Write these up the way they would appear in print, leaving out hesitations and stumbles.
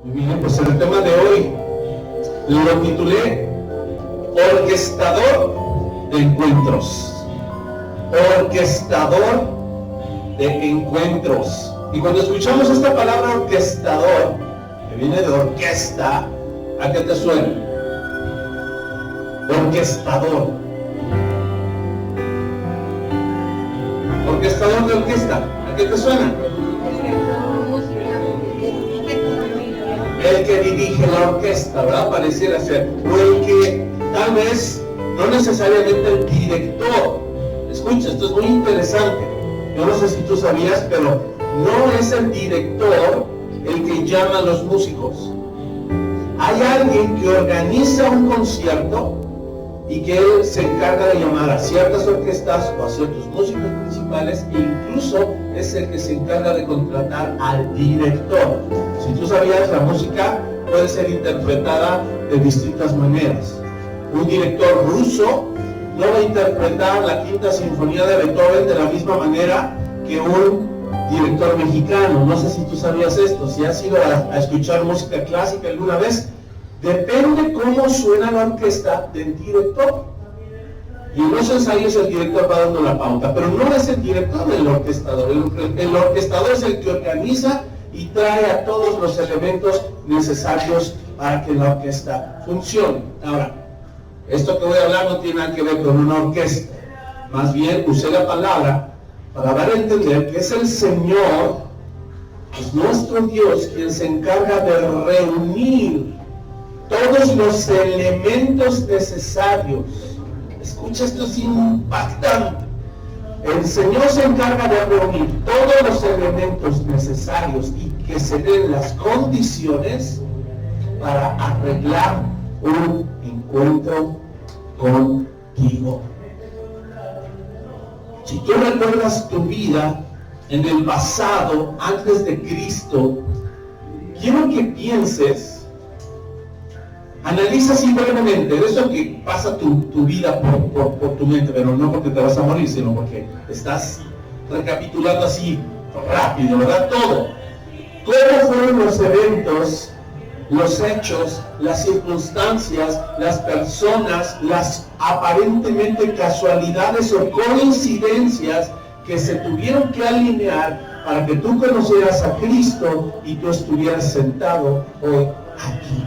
Muy bien, pues el tema de hoy lo titulé Orquestador de Encuentros. Orquestador de encuentros. Y cuando escuchamos esta palabra orquestador, que viene de orquesta, ¿a qué te suena? Orquestador. Orquestador de orquesta, ¿a qué te suena? El que dirige la orquesta, ¿verdad? Pareciera ser. O el que tal vez, no necesariamente el director. Escucha, esto es muy interesante. Yo no sé si tú sabías, pero no es el director el que llama a los músicos. Hay alguien que organiza un concierto y que él se encarga de llamar a ciertas orquestas o a ciertos músicos principales, e incluso es el que se encarga de contratar al director. Si tú sabías, la música puede ser interpretada de distintas maneras. Un director ruso no va a interpretar la Quinta Sinfonía de Beethoven de la misma manera que un director mexicano. No sé si tú sabías esto, si has ido a escuchar música clásica alguna vez. Depende cómo suena la orquesta del director. Y en los ensayos el director va dando la pauta, pero no es el director el orquestador. El orquestador es el que organiza y trae a todos los elementos necesarios para que la orquesta funcione. Ahora, esto que voy a hablar no tiene nada que ver con una orquesta. Más bien usé la palabra para dar a entender que es el Señor, es nuestro Dios, quien se encarga de reunir todos los elementos necesarios. Escucha, esto es impactante. El Señor se encarga de reunir todos los elementos necesarios y que se den las condiciones para arreglar un encuentro contigo. Si tú recuerdas tu vida en el pasado, antes de Cristo, quiero que pienses, analiza así brevemente de eso que pasa tu vida por tu mente, pero no porque te vas a morir, sino porque estás recapitulando así rápido, ¿verdad? Todo. ¿Cómo fueron los eventos, los hechos, las circunstancias, las personas, las aparentemente casualidades o coincidencias que se tuvieron que alinear para que tú conocieras a Cristo y tú estuvieras sentado hoy aquí?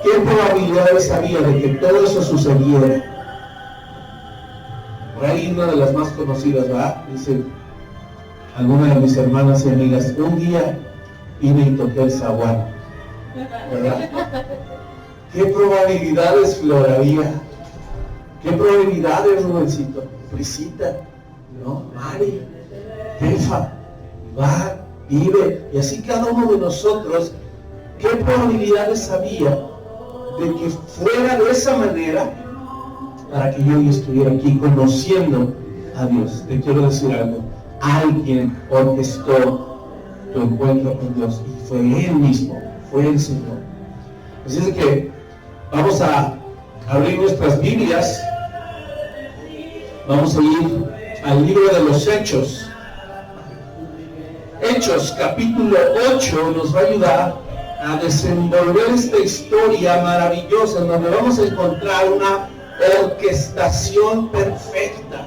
¿Qué probabilidades había de que todo eso sucediera? Por ahí una de las más conocidas, ¿verdad? Dice alguna de mis hermanas y amigas, un día vine y toqué el zaguán, ¿verdad? ¿Qué probabilidades, Flor, había? ¿Qué probabilidades, Rubensito? Priscita, ¿no? Mari, Tefa, Iván, Ibe, y así cada uno de nosotros, ¿qué probabilidades había de que fuera de esa manera para que yo hoy estuviera aquí conociendo a Dios? Te quiero decir algo. Alguien orquestó tu encuentro con Dios y fue Él mismo, fue el Señor. Así es que vamos a abrir nuestras Biblias. Vamos a ir al libro de los Hechos. Hechos capítulo 8 nos va a ayudar a desenvolver esta historia maravillosa en donde vamos a encontrar una orquestación perfecta.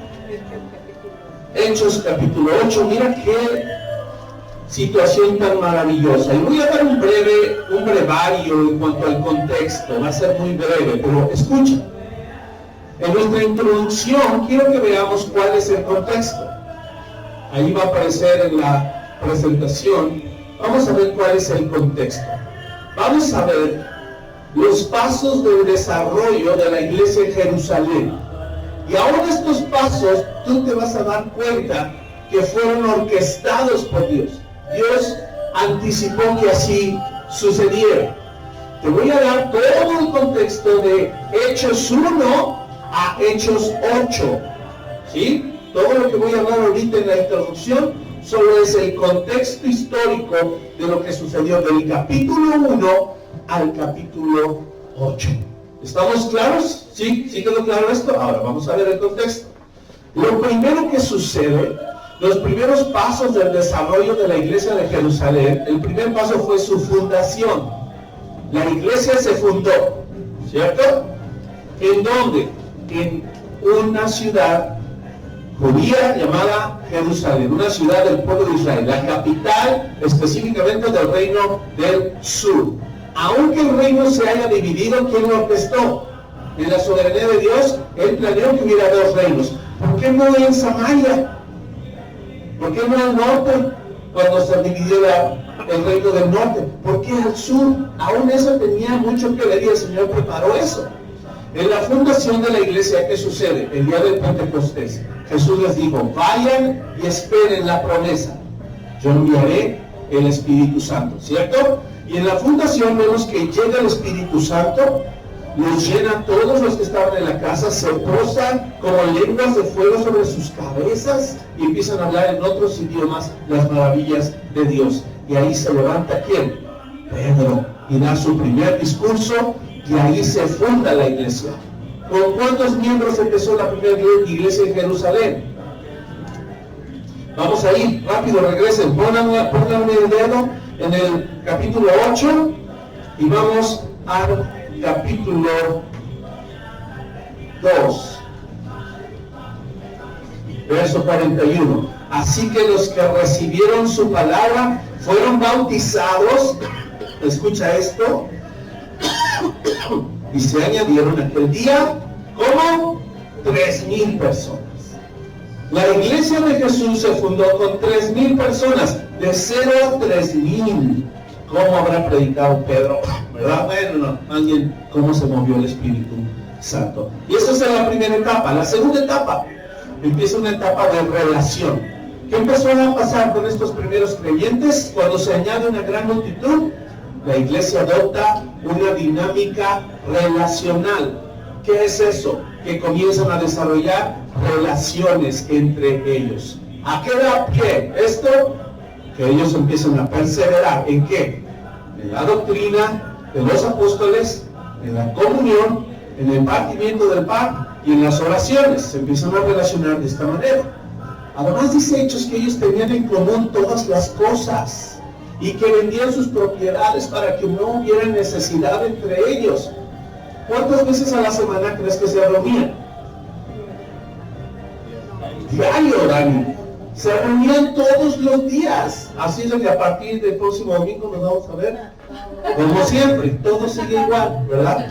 Hechos capítulo 8, mira qué situación tan maravillosa. Y voy a dar un brevario en cuanto al contexto, va a ser muy breve, pero escucha. En nuestra introducción quiero que veamos cuál es el contexto. Ahí va a aparecer en la presentación. Vamos a ver cuál es el contexto. Vamos a ver los pasos del desarrollo de la iglesia en Jerusalén. Y ahora estos pasos tú te vas a dar cuenta que fueron orquestados por Dios. Dios anticipó que así sucediera. Te voy a dar todo el contexto de Hechos 1 a Hechos 8. ¿Sí? Todo lo que voy a hablar ahorita en la introducción solo es el contexto histórico de lo que sucedió del capítulo 1 al capítulo 8. ¿Estamos claros? ¿Sí? ¿Sí quedó claro esto? Ahora vamos a ver el contexto. Lo primero que sucede, Los primeros pasos del desarrollo de la iglesia de Jerusalén, el primer paso fue su fundación. La iglesia se fundó, ¿cierto? ¿En dónde? En una ciudad judía llamada Jerusalén, una ciudad del pueblo de Israel, la capital específicamente del reino del sur. Aunque el reino se haya dividido, ¿quién lo orquestó? En la soberanía de Dios, Él planeó que hubiera dos reinos. ¿Por qué no en Samaria? ¿Por qué no al norte? Cuando se dividió el reino del norte. ¿Por qué al sur? Aún eso tenía mucho que ver y el Señor preparó eso. En la fundación de la iglesia, ¿qué sucede? El día del Pentecostés, Jesús les dijo, vayan y esperen la promesa. Yo enviaré el Espíritu Santo, ¿cierto? Y en la fundación vemos que llega el Espíritu Santo, los llena a todos los que estaban en la casa, se posan como lenguas de fuego sobre sus cabezas y empiezan a hablar en otros idiomas las maravillas de Dios. Y ahí se levanta ¿quién? Pedro, y da su primer discurso. Y ahí se funda la iglesia. ¿Con cuántos miembros empezó la primera iglesia en Jerusalén? Vamos a ir, rápido, regresen. Pónganme el dedo en el capítulo 8 y vamos al capítulo 2. Verso 41. Así que los que recibieron su palabra fueron bautizados. Escucha esto. Y se añadieron aquel día como 3,000 personas. La iglesia de Jesús se fundó con 3,000 personas, de 0 a 3,000. ¿Cómo habrá predicado Pedro? ¿Verdad? Bueno, no, más bien cómo se movió el Espíritu Santo. Y esa es la primera etapa. La segunda etapa empieza una etapa de relación. ¿Qué empezó a pasar con estos primeros creyentes? Cuando se añade una gran multitud, la iglesia adopta una dinámica relacional. ¿Qué es eso? Que comienzan a desarrollar relaciones entre ellos. ¿A qué da pie esto? Que ellos empiezan a perseverar. ¿En qué? En la doctrina de los apóstoles, en la comunión, en el partimiento del pan y en las oraciones. Se empiezan a relacionar de esta manera. Además dice Hechos que ellos tenían en común todas las cosas y que vendían sus propiedades para que no hubiera necesidad entre ellos. ¿Cuántas veces a la semana crees que se reunían? Diario, Dani. Se reunían todos los días. Así es que a partir del próximo domingo nos vamos a ver. Como siempre, todo sigue igual, ¿verdad?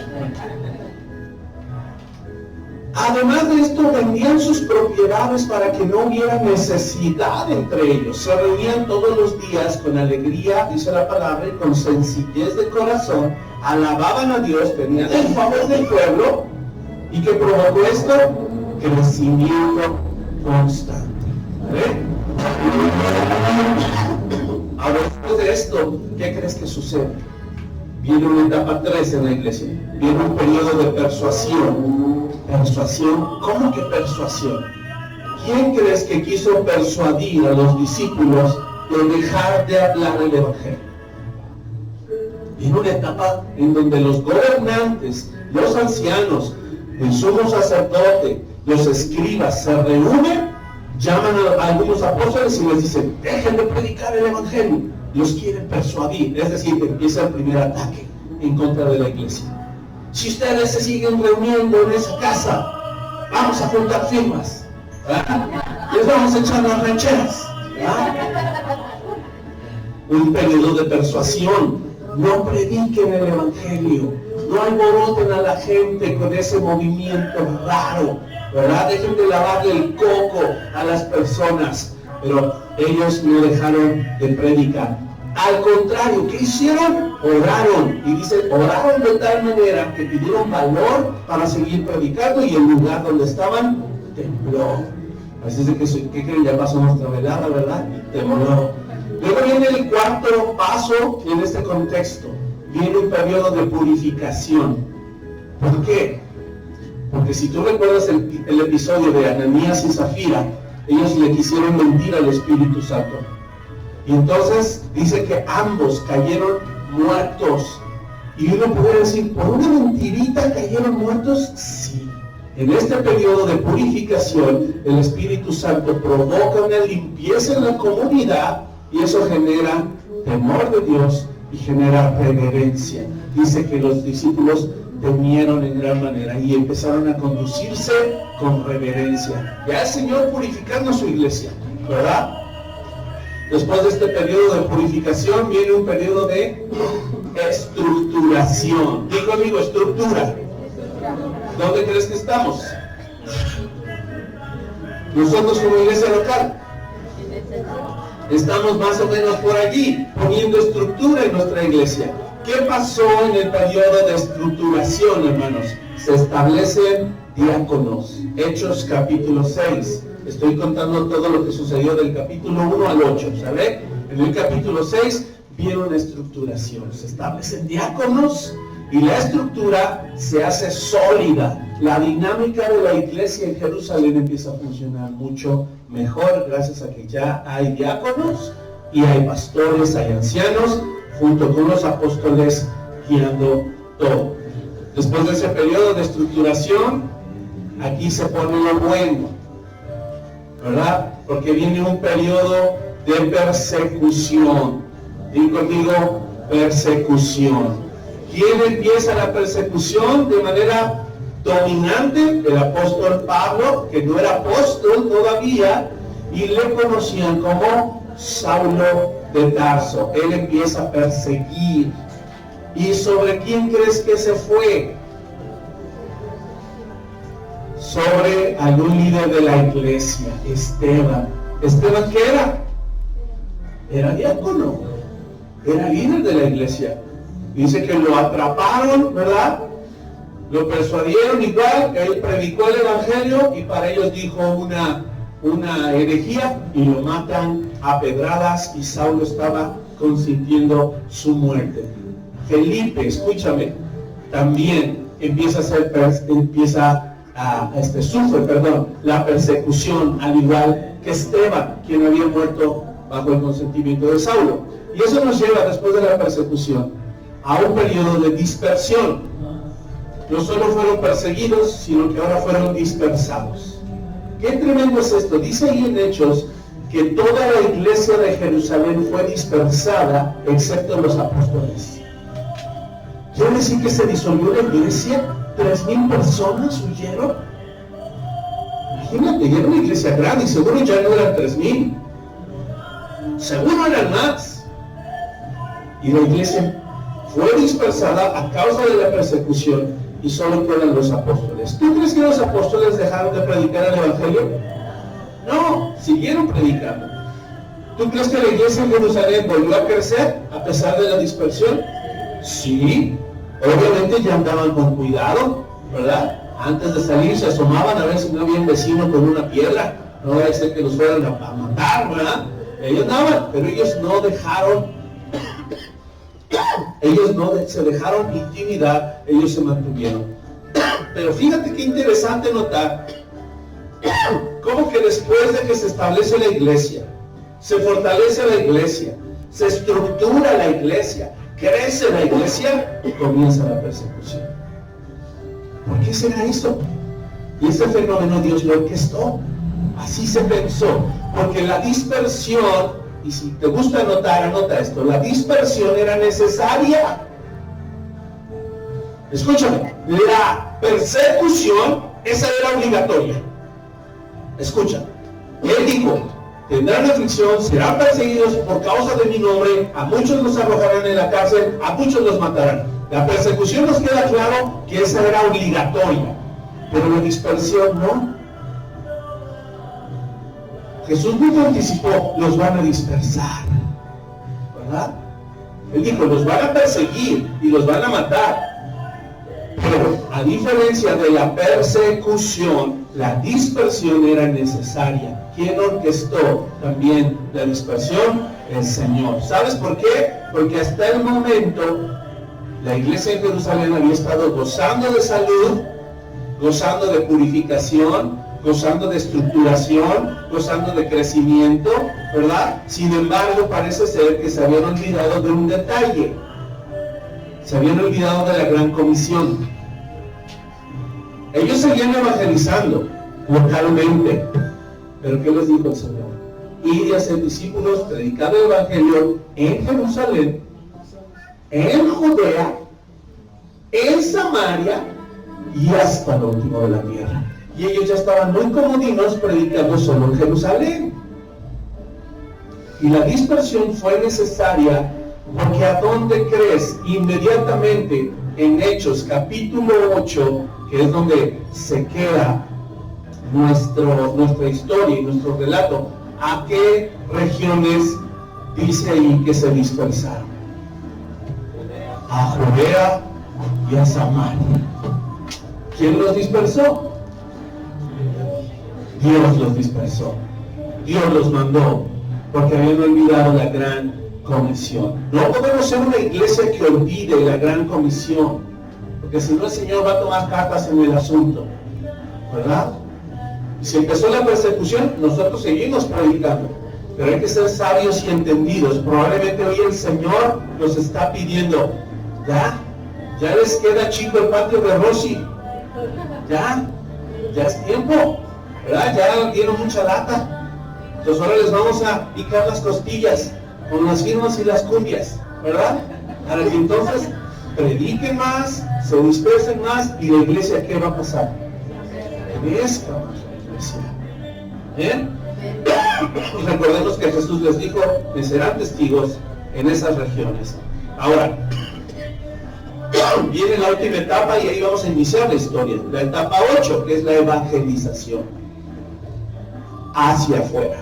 Además de esto, vendían sus propiedades para que no hubiera necesidad entre ellos. Se reunían todos los días con alegría, dice la palabra, y con sencillez de corazón. Alababan a Dios, tenían el favor del pueblo. ¿Y qué provocó esto? Crecimiento constante. Ahora, después de esto, ¿qué crees que sucede? Viene una etapa 3 en la iglesia. Viene un periodo de persuasión. Persuasión, ¿cómo que persuasión? ¿Quién crees que quiso persuadir a los discípulos de dejar de hablar el evangelio? En una etapa en donde los gobernantes, los ancianos, el sumo sacerdote, los escribas se reúnen, llaman a algunos apóstoles y les dicen, dejen de predicar el evangelio. Los quieren persuadir, es decir, que empieza el primer ataque en contra de la iglesia. Si ustedes se siguen reuniendo en esa casa, vamos a juntar firmas, ¿verdad? Les vamos a echar las rancheras, ¿verdad? Un periodo de persuasión. No prediquen el evangelio, no alboroten a la gente con ese movimiento raro, ¿verdad? Dejen de lavarle el coco a las personas. Pero ellos no dejaron de predicar. Al contrario, ¿qué hicieron? Oraron. Y dice, oraron de tal manera que pidieron valor para seguir predicando y el lugar donde estaban tembló. Así es de que creen, ya pasó nuestra velada, ¿verdad? Tembló. Luego viene el cuarto paso en este contexto. Viene un periodo de purificación. ¿Por qué? Porque si tú recuerdas el episodio de Ananías y Zafira, ellos le quisieron mentir al Espíritu Santo. Y entonces dice que ambos cayeron muertos. Y uno puede decir, ¿por una mentirita cayeron muertos? Sí. En este periodo de purificación, el Espíritu Santo provoca una limpieza en la comunidad y eso genera temor de Dios y genera reverencia. Dice que los discípulos temieron en gran manera y empezaron a conducirse con reverencia. Ya el Señor purificando su iglesia, ¿verdad? Después de este periodo de purificación viene un periodo de estructuración. Digo amigo, estructura. ¿Dónde crees que estamos? Nosotros como iglesia local estamos más o menos por allí, poniendo estructura en nuestra iglesia. ¿Qué pasó en el periodo de estructuración, hermanos? Se establecen diáconos. Hechos capítulo 6. Estoy contando todo lo que sucedió del capítulo 1 al 8, ¿sabe? En el capítulo 6 viene una estructuración. Se establecen diáconos y la estructura se hace sólida. La dinámica de la iglesia en Jerusalén empieza a funcionar mucho mejor gracias a que ya hay diáconos y hay pastores, hay ancianos, junto con los apóstoles guiando todo. Después de ese periodo de estructuración, aquí se pone lo bueno, ¿verdad? Porque viene un periodo de persecución. Digo conmigo, persecución. ¿Quién empieza la persecución de manera dominante? El apóstol Pablo, que no era apóstol todavía, y le conocían como Saulo de Tarso. Él empieza a perseguir. ¿Y sobre quién crees que se fue? Sobre algún líder de la iglesia, Esteban. ¿Esteban qué era? Era diácono, era líder de la iglesia. Dice que lo atraparon, ¿verdad? Lo persuadieron igual, él predicó el evangelio y para ellos dijo una herejía y lo matan a pedradas y Saulo estaba consintiendo su muerte. Felipe, escúchame, también sufre la persecución, al igual que Esteban, quien había muerto bajo el consentimiento de Saulo. Y eso nos lleva, después de la persecución, a un periodo de dispersión. No solo fueron perseguidos, sino que ahora fueron dispersados. Qué tremendo es esto. Dice ahí en Hechos que toda la iglesia de Jerusalén fue dispersada, excepto los apóstoles. ¿Quiere decir que se disolvió la iglesia? 3,000 personas huyeron. Imagínate, era una iglesia grande y seguro ya no eran 3,000. Seguro eran más. Y la iglesia fue dispersada a causa de la persecución y solo quedan los apóstoles. ¿Tú crees que los apóstoles dejaron de predicar el evangelio? No, siguieron predicando. ¿Tú crees que la iglesia en Jerusalén volvió a crecer a pesar de la dispersión? Sí, obviamente ya andaban con cuidado, ¿verdad? Antes de salir se asomaban a ver si no había un vecino con una piedra, no vaya a ser que los fueran a matar, ¿verdad? Ellos andaban, pero ellos no se dejaron intimidar, ellos se mantuvieron. Pero fíjate qué interesante notar cómo que después de que se establece la iglesia, se fortalece la iglesia, se estructura la iglesia, crece la iglesia, comienza la persecución. ¿Por qué será eso? Y ese fenómeno Dios lo orquestó. Así se pensó, porque la dispersión, y si te gusta anotar, anota esto, la dispersión era necesaria. Escúchame, la persecución, esa era obligatoria. Escucha, él dijo, tendrán aflicción, serán perseguidos por causa de mi nombre, a muchos los arrojarán en la cárcel, a muchos los matarán. La persecución nos queda claro que esa era obligatoria, pero la dispersión no. Jesús mismo anticipó, los van a dispersar, ¿verdad? Él dijo, los van a perseguir y los van a matar. Pero a diferencia de la persecución, la dispersión era necesaria. ¿Quién orquestó también la dispersión? El Señor. ¿Sabes por qué? Porque hasta el momento la iglesia en Jerusalén había estado gozando de salud, gozando de purificación, gozando de estructuración, gozando de crecimiento, ¿verdad? Sin embargo, parece ser que se habían olvidado de un detalle. Se habían olvidado de la gran comisión. Ellos seguían evangelizando localmente. Pero ¿qué les dijo el Señor? Ir y hacer discípulos, predicar el evangelio en Jerusalén, en Judea, en Samaria y hasta lo último de la tierra. Y ellos ya estaban muy comodinos predicando solo en Jerusalén. Y la dispersión fue necesaria porque ¿a dónde crees? Inmediatamente en Hechos capítulo 8, que es donde se queda nuestra historia y nuestro relato, ¿a qué regiones dice ahí que se dispersaron? A Judea y a Samaria. ¿Quién los dispersó? Dios los dispersó. Dios los mandó porque habían olvidado la gran comisión. No podemos ser una iglesia que olvide la gran comisión, porque si no el Señor va a tomar cartas en el asunto, ¿verdad? Y si empezó la persecución, nosotros seguimos predicando, pero hay que ser sabios y entendidos. Probablemente hoy el Señor nos está pidiendo, ya les queda chico el patio de Rosy, ya es tiempo, ¿verdad? Ya dieron mucha lata. Entonces ahora les vamos a picar las costillas con las firmas y las cumbias, ¿verdad? Para que entonces prediquen más, se dispersen más, y la iglesia, ¿qué va a pasar? Crezca más la iglesia. ¿Bien? Y recordemos que Jesús les dijo que serán testigos en esas regiones. Ahora, viene la última etapa y ahí vamos a iniciar la historia. La etapa 8, que es la evangelización hacia afuera.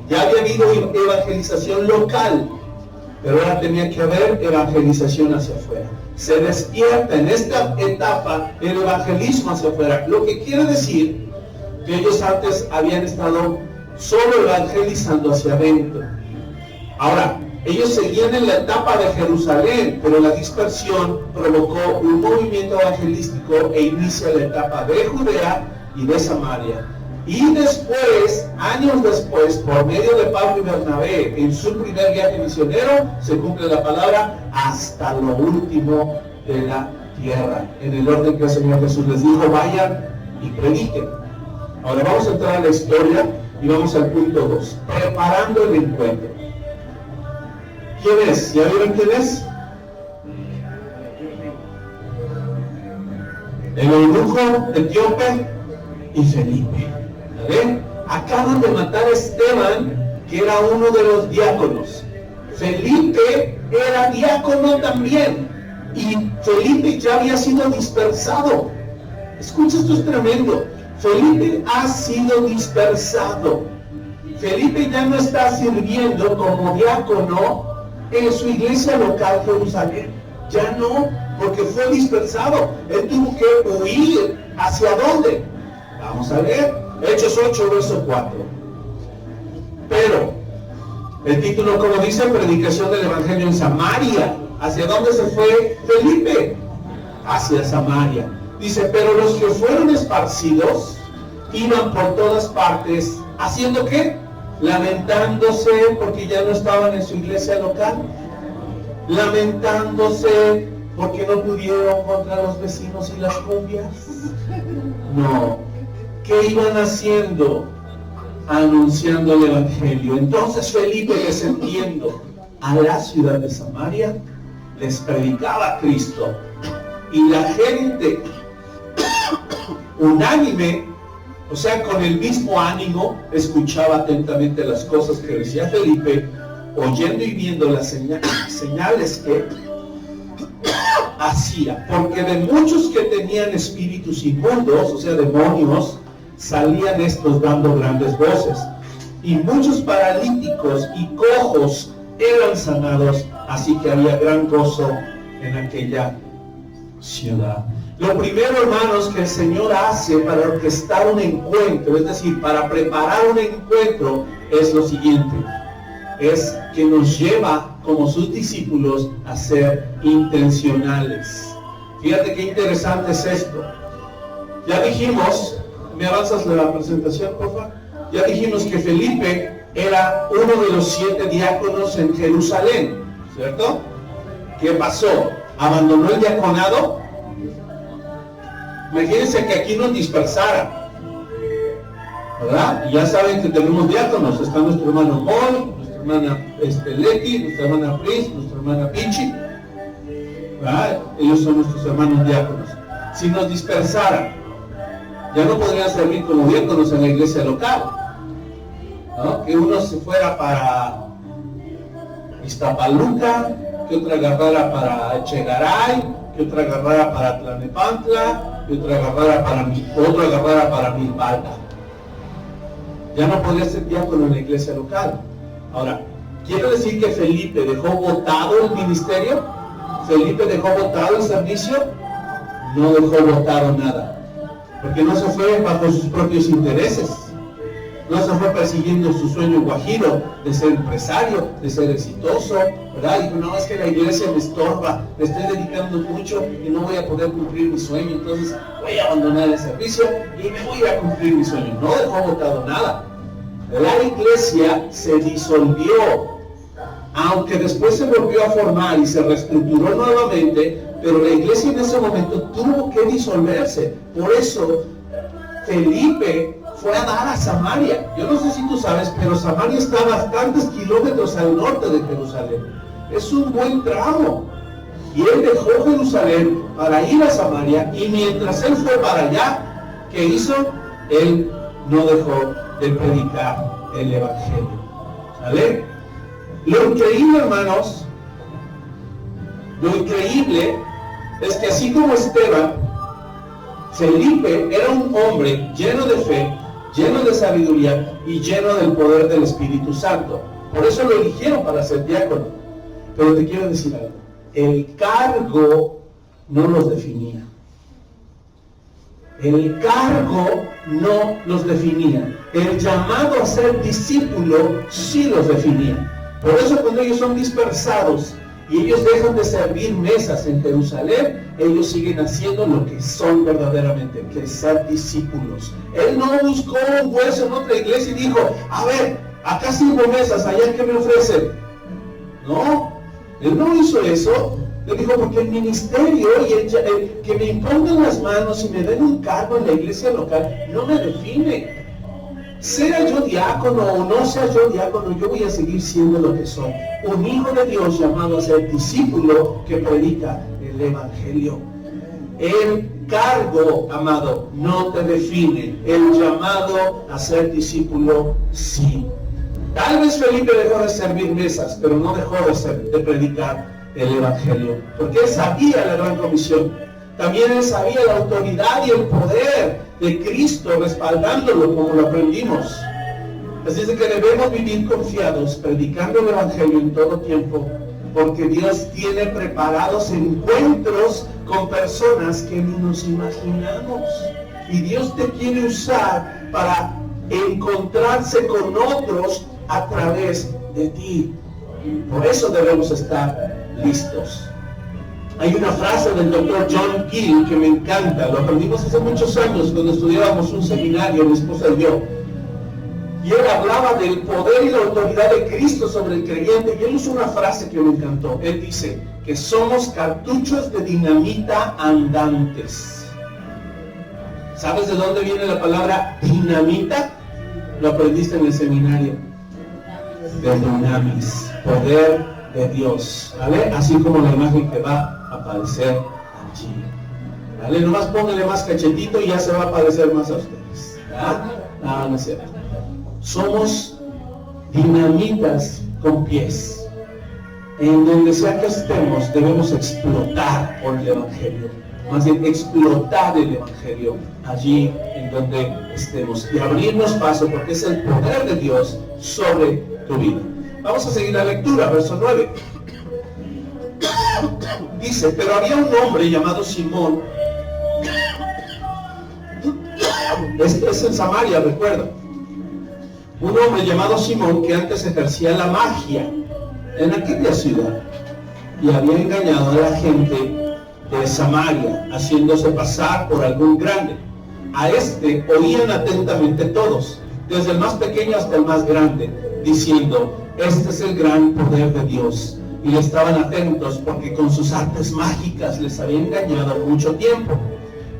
Ya había habido evangelización local, pero ahora tenía que haber evangelización hacia afuera. Se despierta en esta etapa el evangelismo hacia afuera, lo que quiere decir que ellos antes habían estado solo evangelizando hacia adentro. Ahora, ellos seguían en la etapa de Jerusalén, pero la dispersión provocó un movimiento evangelístico e inicia la etapa de Judea y de Samaria. Y después, años después, por medio de Pablo y Bernabé, en su primer viaje misionero, se cumple la palabra hasta lo último de la tierra. En el orden que el Señor Jesús les dijo, vayan y prediquen. Ahora vamos a entrar a la historia y vamos al punto 2, preparando el encuentro. ¿Quién es? ¿Ya vieron quién es? El eunuco etíope y Felipe. ¿Ven? Acaban de matar a Esteban, que era uno de los diáconos. Felipe era diácono también, y Felipe ya había sido dispersado. Escucha, esto es tremendo. Felipe ha sido dispersado. Felipe ya no está sirviendo como diácono en su iglesia local Jerusalén. Ya no, porque fue dispersado. Él tuvo que huir. ¿Hacia dónde? Vamos a leer Hechos 8, verso 4. Pero el título, como dice, predicación del evangelio en Samaria. ¿Hacia dónde se fue Felipe? Hacia Samaria. Dice, pero los que fueron esparcidos iban por todas partes, ¿haciendo qué? Lamentándose porque ya no estaban en su iglesia local, lamentándose porque no pudieron contra los vecinos y las cumbias. No, ¿qué iban haciendo? Anunciando el evangelio. Entonces Felipe, descendiendo a la ciudad de Samaria, les predicaba a Cristo, y la gente unánime, o sea, con el mismo ánimo, escuchaba atentamente las cosas que decía Felipe, oyendo y viendo las señales que hacía, porque de muchos que tenían espíritus inmundos, o sea, demonios, salían estos dando grandes voces, y muchos paralíticos y cojos eran sanados, así que había gran gozo en aquella ciudad. Lo primero, hermanos, que el Señor hace para orquestar un encuentro, es decir, para preparar un encuentro, es lo siguiente: es que nos lleva como sus discípulos a ser intencionales. Fíjate qué interesante es esto. Ya dijimos, ¿me avanzas la presentación, por favor? Ya dijimos que Felipe era uno de los 7 diáconos en Jerusalén, ¿cierto? ¿Qué pasó? ¿Abandonó el diaconado? Imagínense que aquí nos dispersara, ¿verdad? Y ya saben que tenemos diáconos. Está nuestro hermano Paul, nuestra hermana Leti, nuestra hermana Pris, nuestra hermana Pichi, ¿verdad? Ellos son nuestros hermanos diáconos. Si nos dispersara, ya no podrían servir como diáconos en la iglesia local, ¿no? Que uno se fuera para Iztapaluca, que otra agarrara para Echegaray, que otra agarrara para Tlalnepantla, que otra agarrara para Milpalta. Ya no podría ser diácono en la iglesia local. Ahora, ¿quiere decir que Felipe dejó botado el ministerio? ¿Felipe dejó botado el servicio? No dejó botado nada, porque no se fue bajo sus propios intereses, no se fue persiguiendo su sueño guajiro de ser empresario, de ser exitoso, ¿verdad? Dijo, no, es que la iglesia me estorba, le estoy dedicando mucho y no voy a poder cumplir mi sueño, entonces voy a abandonar el servicio y me voy a cumplir mi sueño. No dejó botado nada. La iglesia se disolvió, aunque después se volvió a formar y se reestructuró nuevamente, pero la iglesia en ese momento tuvo que disolverse. Por eso Felipe fue a dar a Samaria. Yo no sé si tú sabes, pero Samaria está a bastantes kilómetros al norte de Jerusalén. Es un buen tramo. Y él dejó Jerusalén para ir a Samaria, y mientras él fue para allá, ¿qué hizo? Él no dejó de predicar el evangelio. ¿Sale? Lo increíble, hermanos, lo increíble es que así como Esteban, Felipe era un hombre lleno de fe, lleno de sabiduría y lleno del poder del Espíritu Santo. Por eso lo eligieron para ser diácono. Pero te quiero decir algo. El cargo no los definía. El cargo no los definía. El llamado a ser discípulo sí los definía. Por eso cuando ellos son dispersados y ellos dejan de servir mesas en Jerusalén, ellos siguen haciendo lo que son verdaderamente, que es ser discípulos. Él no buscó un hueso en otra iglesia y dijo, a ver, acá sirvo mesas, allá que me ofrecen. No, él no hizo eso. Él dijo, porque el ministerio y el que me impongan las manos y me den un cargo en la iglesia local no me define. Sea yo diácono o no sea yo diácono, yo voy a seguir siendo lo que soy. Un hijo de Dios llamado a ser discípulo que predica el evangelio. El cargo, amado, no te define. El llamado a ser discípulo, sí. Tal vez Felipe dejó de servir mesas, pero no dejó de predicar el evangelio, porque él sabía la gran comisión. También él sabía la autoridad y el poder de Cristo respaldándolo, como lo aprendimos. Así es de que debemos vivir confiados, predicando el evangelio en todo tiempo, porque Dios tiene preparados encuentros con personas que ni nos imaginamos. Y Dios te quiere usar para encontrarse con otros a través de ti. Por eso debemos estar listos. Hay una frase del doctor John Gill que me encanta, lo aprendimos hace muchos años cuando estudiábamos un seminario, mi esposa y yo. Y él hablaba del poder y la autoridad de Cristo sobre el creyente, y él usó una frase que me encantó. Él dice que somos cartuchos de dinamita andantes. ¿Sabes de dónde viene la palabra dinamita? Lo aprendiste en el seminario. De dunamis, poder de Dios, ¿vale? Así como la imagen que va a aparecer allí, ¿vale? Nomás póngale más cachetito y ya se va a parecer más a ustedes, ¿verdad? No, no es cierto. Somos dinamitas con pies. En donde sea que estemos, debemos explotar por el evangelio. Más bien, explotar el evangelio allí en donde estemos y abrirnos paso, porque es el poder de Dios sobre tu vida. Vamos a seguir la lectura, verso 9. Dice, pero había un hombre llamado Simón. Es en Samaria, recuerda. Un hombre llamado Simón que antes ejercía la magia en aquella ciudad y había engañado a la gente de Samaria, haciéndose pasar por algún grande. A este oían atentamente todos, desde el más pequeño hasta el más grande, diciendo, este es el gran poder de Dios. Y estaban atentos porque con sus artes mágicas les había engañado mucho tiempo.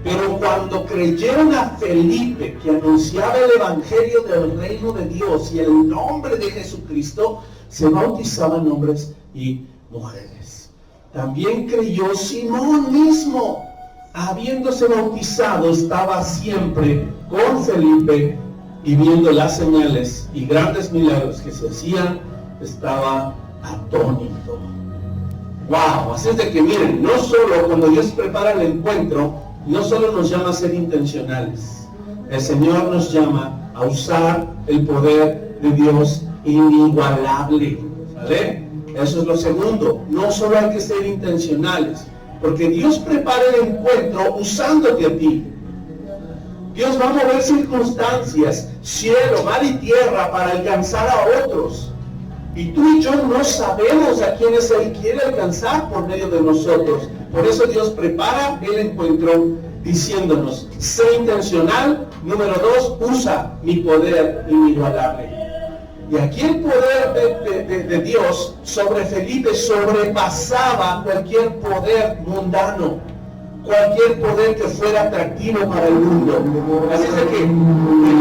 Pero cuando creyeron a Felipe, que anunciaba el evangelio del reino de Dios y el nombre de Jesucristo, se bautizaban hombres y mujeres. También creyó Simón mismo, habiéndose bautizado, estaba siempre con Felipe y viendo las señales y grandes milagros que se hacían, estaba atónito. Wow, así es de que miren, no solo cuando Dios prepara el encuentro, no solo nos llama a ser intencionales, el Señor nos llama a usar el poder de Dios inigualable, ¿vale? Eso es lo segundo, no solo hay que ser intencionales, porque Dios prepara el encuentro usándote a ti. Dios va a mover circunstancias, cielo, mar y tierra para alcanzar a otros. Y tú y yo no sabemos a quiénes Él quiere alcanzar por medio de nosotros. Por eso Dios prepara el encuentro diciéndonos, sé intencional. Número 2, usa mi poder inigualable. Y aquí el poder de Dios sobre Felipe sobrepasaba cualquier poder mundano, cualquier poder que fuera atractivo para el mundo. Así es de que el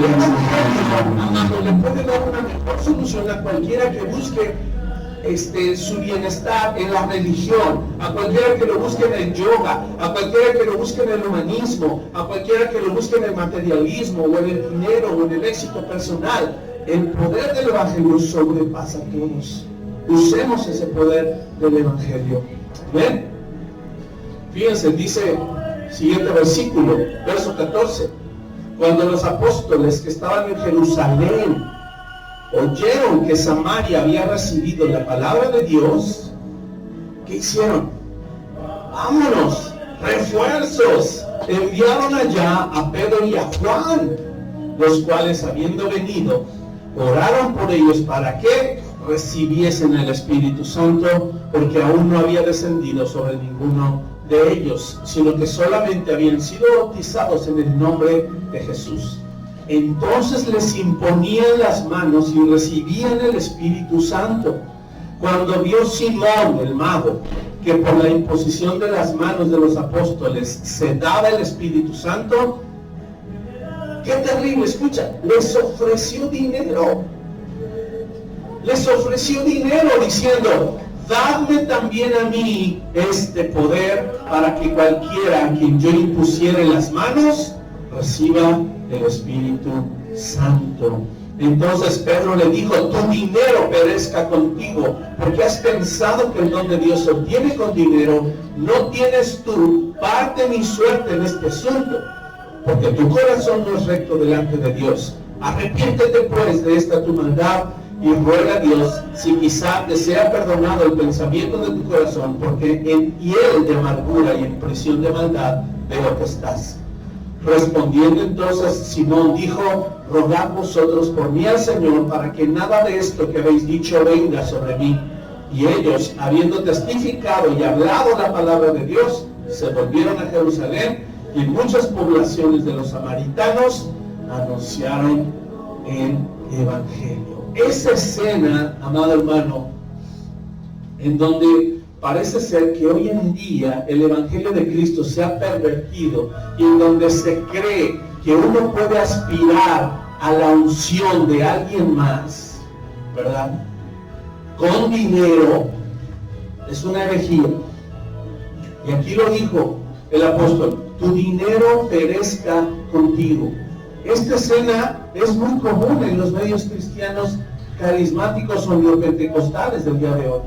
evangelio le puede dar una mejor solución a cualquiera que busque su bienestar en la religión, a cualquiera que lo busque en el yoga, a cualquiera que lo busque en el humanismo, a cualquiera que lo busque en el materialismo o en el dinero o en el éxito personal. El poder del evangelio sobrepasa a todos. Usemos ese poder del evangelio. ¿Ven? Fíjense, dice siguiente versículo, verso 14. Cuando los apóstoles que estaban en Jerusalén oyeron que Samaria había recibido la palabra de Dios, ¿qué hicieron? Vámonos, refuerzos. Enviaron allá a Pedro y a Juan, los cuales, habiendo venido, oraron por ellos para que recibiesen el Espíritu Santo, porque aún no había descendido sobre ninguno de ellos, sino que solamente habían sido bautizados en el nombre de Jesús. Entonces les imponían las manos y recibían el Espíritu Santo. Cuando vio Simón, el mago, que por la imposición de las manos de los apóstoles se daba el Espíritu Santo, qué terrible, escucha, les ofreció dinero. Les ofreció dinero diciendo, dadme también a mí este poder para que cualquiera a quien yo impusiere las manos reciba el Espíritu Santo. Entonces Pedro le dijo, tu dinero perezca contigo, porque has pensado que el don de Dios se obtiene con dinero. No tienes tú parte ni suerte en este asunto, porque tu corazón no es recto delante de Dios. Arrepiéntete pues de esta tu maldad y ruega a Dios si quizá te sea perdonado el pensamiento de tu corazón, porque en hiel de amargura y en prisión de maldad veo que estás. Respondiendo entonces Simón dijo, rogad vosotros por mí al Señor para que nada de esto que habéis dicho venga sobre mí. Y ellos, habiendo testificado y hablado la palabra de Dios, se volvieron a Jerusalén, y muchas poblaciones de los samaritanos anunciaron el evangelio. Esa escena, amado hermano, en donde parece ser que hoy en día el evangelio de Cristo se ha pervertido y en donde se cree que uno puede aspirar a la unción de alguien más, ¿verdad? Con dinero, es una herejía. Y aquí lo dijo el apóstol, tu dinero perezca contigo. Esta escena es muy común en los medios cristianos carismáticos o neopentecostales del día de hoy,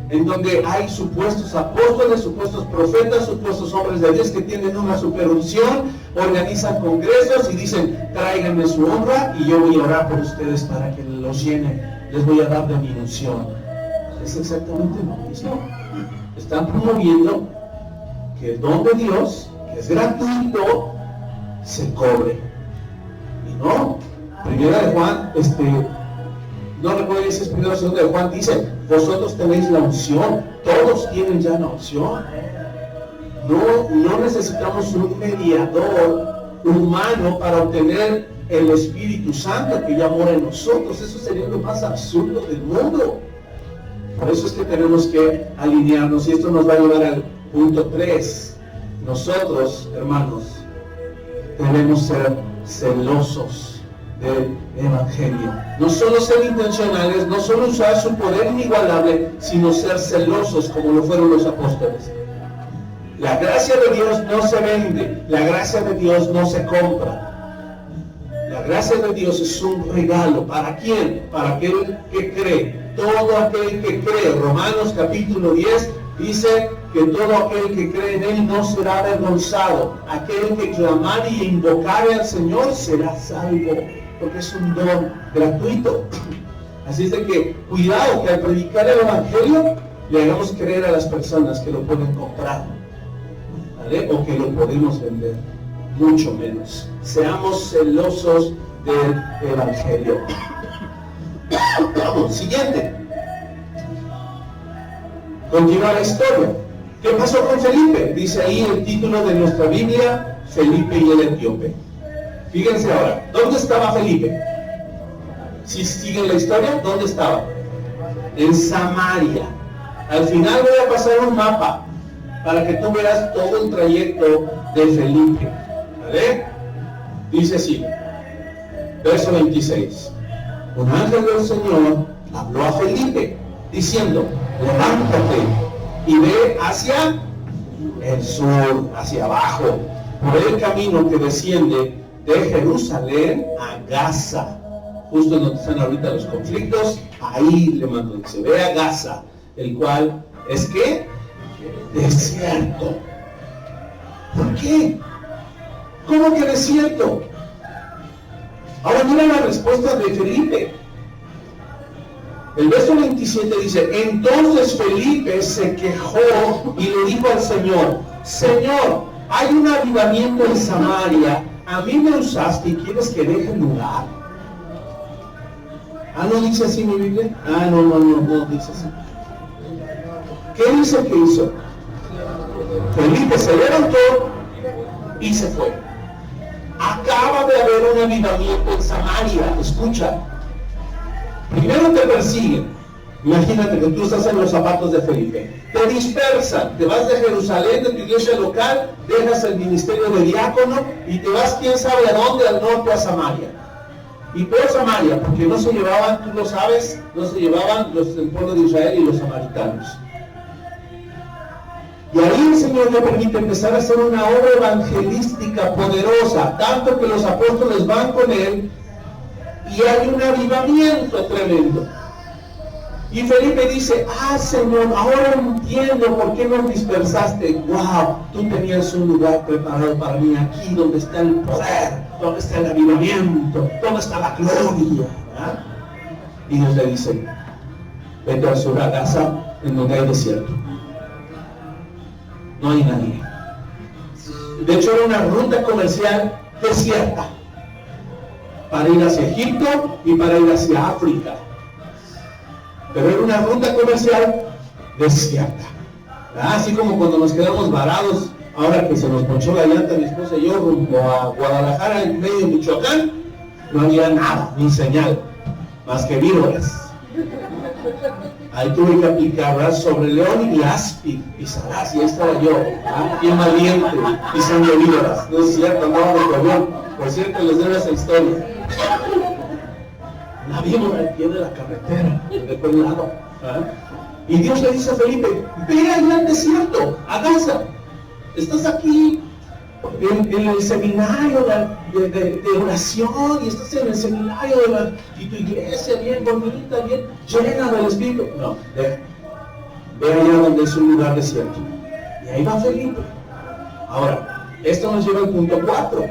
en donde hay supuestos apóstoles, supuestos profetas, supuestos hombres de Dios que tienen una superunción, organizan congresos y dicen, tráiganme su honra y yo voy a orar por ustedes para que los llenen, les voy a dar de mi unción. Es exactamente lo mismo. Están promoviendo que el don de Dios, que es gratuito, se cobre. Y no, primera de Juan, no recuerdo si es primero o segundo de Juan, dice, vosotros tenéis la unción, todos tienen ya la unción. No necesitamos un mediador humano para obtener el Espíritu Santo que ya mora en nosotros. Eso sería lo más absurdo del mundo. Por eso es que tenemos que alinearnos, y esto nos va a llevar al punto 3. Nosotros, hermanos, debemos ser celosos del Evangelio. No solo ser intencionales, no solo usar su poder inigualable, sino ser celosos como lo fueron los apóstoles. La gracia de Dios no se vende, la gracia de Dios no se compra. La gracia de Dios es un regalo. ¿Para quién? Para aquel que cree. Todo aquel que cree. Romanos capítulo 10 dice que todo aquel que cree en Él no será avergonzado. Aquel que clamare y invocare al Señor será salvo, porque es un don gratuito. Así es de que cuidado que al predicar el Evangelio le hagamos creer a las personas que lo pueden comprar, ¿vale? O que lo podemos vender, mucho menos. Seamos celosos del Evangelio. Siguiente. Continúa la historia. ¿Qué pasó con Felipe? Dice ahí el título de nuestra Biblia, Felipe y el etíope. Fíjense ahora, ¿dónde estaba Felipe? Si siguen la historia, ¿dónde estaba? En Samaria. Al final voy a pasar un mapa para que tú veas todo el trayecto de Felipe. ¿Vale? Dice así, verso 26. Un ángel del Señor habló a Felipe, diciendo: levántate y ve hacia el sur, hacia abajo, por el camino que desciende de Jerusalén a Gaza. Justo en donde están ahorita los conflictos, ahí le mandó, dice: ve a Gaza, el cual es ¿qué? Desierto. ¿Por qué? ¿Cómo que desierto? Ahora mira la respuesta de Felipe. El verso 27 dice: entonces Felipe se quejó y le dijo al Señor: Señor, hay un avivamiento en Samaria, a mí me usaste y quieres que deje el lugar. ¿No dice así mi Biblia? No dice así. ¿Qué dice que hizo? Felipe se levantó y se fue. Acaba de haber un avivamiento en Samaria. Escucha. Primero te persiguen. Imagínate que tú estás en los zapatos de Felipe. Te dispersan. Te vas de Jerusalén, de tu iglesia local, dejas el ministerio de diácono y te vas quién sabe a dónde, al norte, a Samaria. Y por Samaria, porque no se llevaban, tú lo sabes, no se llevaban los del pueblo de Israel y los samaritanos. Y ahí el Señor le permite empezar a hacer una obra evangelística poderosa, tanto que los apóstoles van con él y hay un avivamiento tremendo. Y Felipe dice: Señor, ahora entiendo por qué nos dispersaste. Wow, tú tenías un lugar preparado para mí aquí, donde está el poder, donde está el avivamiento, donde está la gloria, ¿verdad? Y Dios le dice: vete al sur, a Gaza, en donde hay desierto. No hay nadie. De hecho era una ruta comercial desierta, para ir hacia Egipto y para ir hacia África. Pero era una ruta comercial desierta. Así como cuando nos quedamos varados, ahora que se nos ponchó la llanta mi esposa y yo rumbo a Guadalajara, en medio de Michoacán, no había nada, ni señal, más que víboras. Ahí tuve que aplicar, ¿verdad? Sobre león y áspid pisarás, y ahí estaba yo, bien valiente, pisando víboras. No es cierto, no me corrió. Por cierto, les debo esa historia. La víbora al pie de la carretera, de por un lado. Y Dios le dice a Felipe: ve allá al desierto, a Gaza. Estás aquí en el seminario de oración, y estás en el seminario y tu iglesia bien bonita, bien llena del Espíritu. No, ve allá donde es un lugar desierto. Y ahí va Felipe. Ahora, esto nos lleva al punto 4.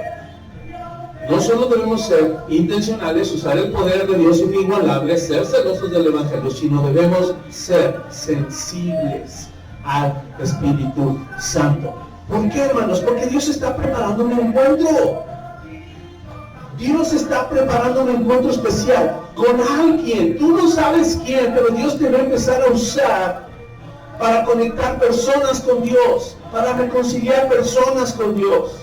No solo debemos ser intencionales, usar el poder de Dios inigualable, ser celosos del Evangelio, sino debemos ser sensibles al Espíritu Santo. ¿Por qué, hermanos? Porque Dios está preparando un encuentro. Dios está preparando un encuentro especial con alguien. Tú no sabes quién, pero Dios te va a empezar a usar para conectar personas con Dios, para reconciliar personas con Dios.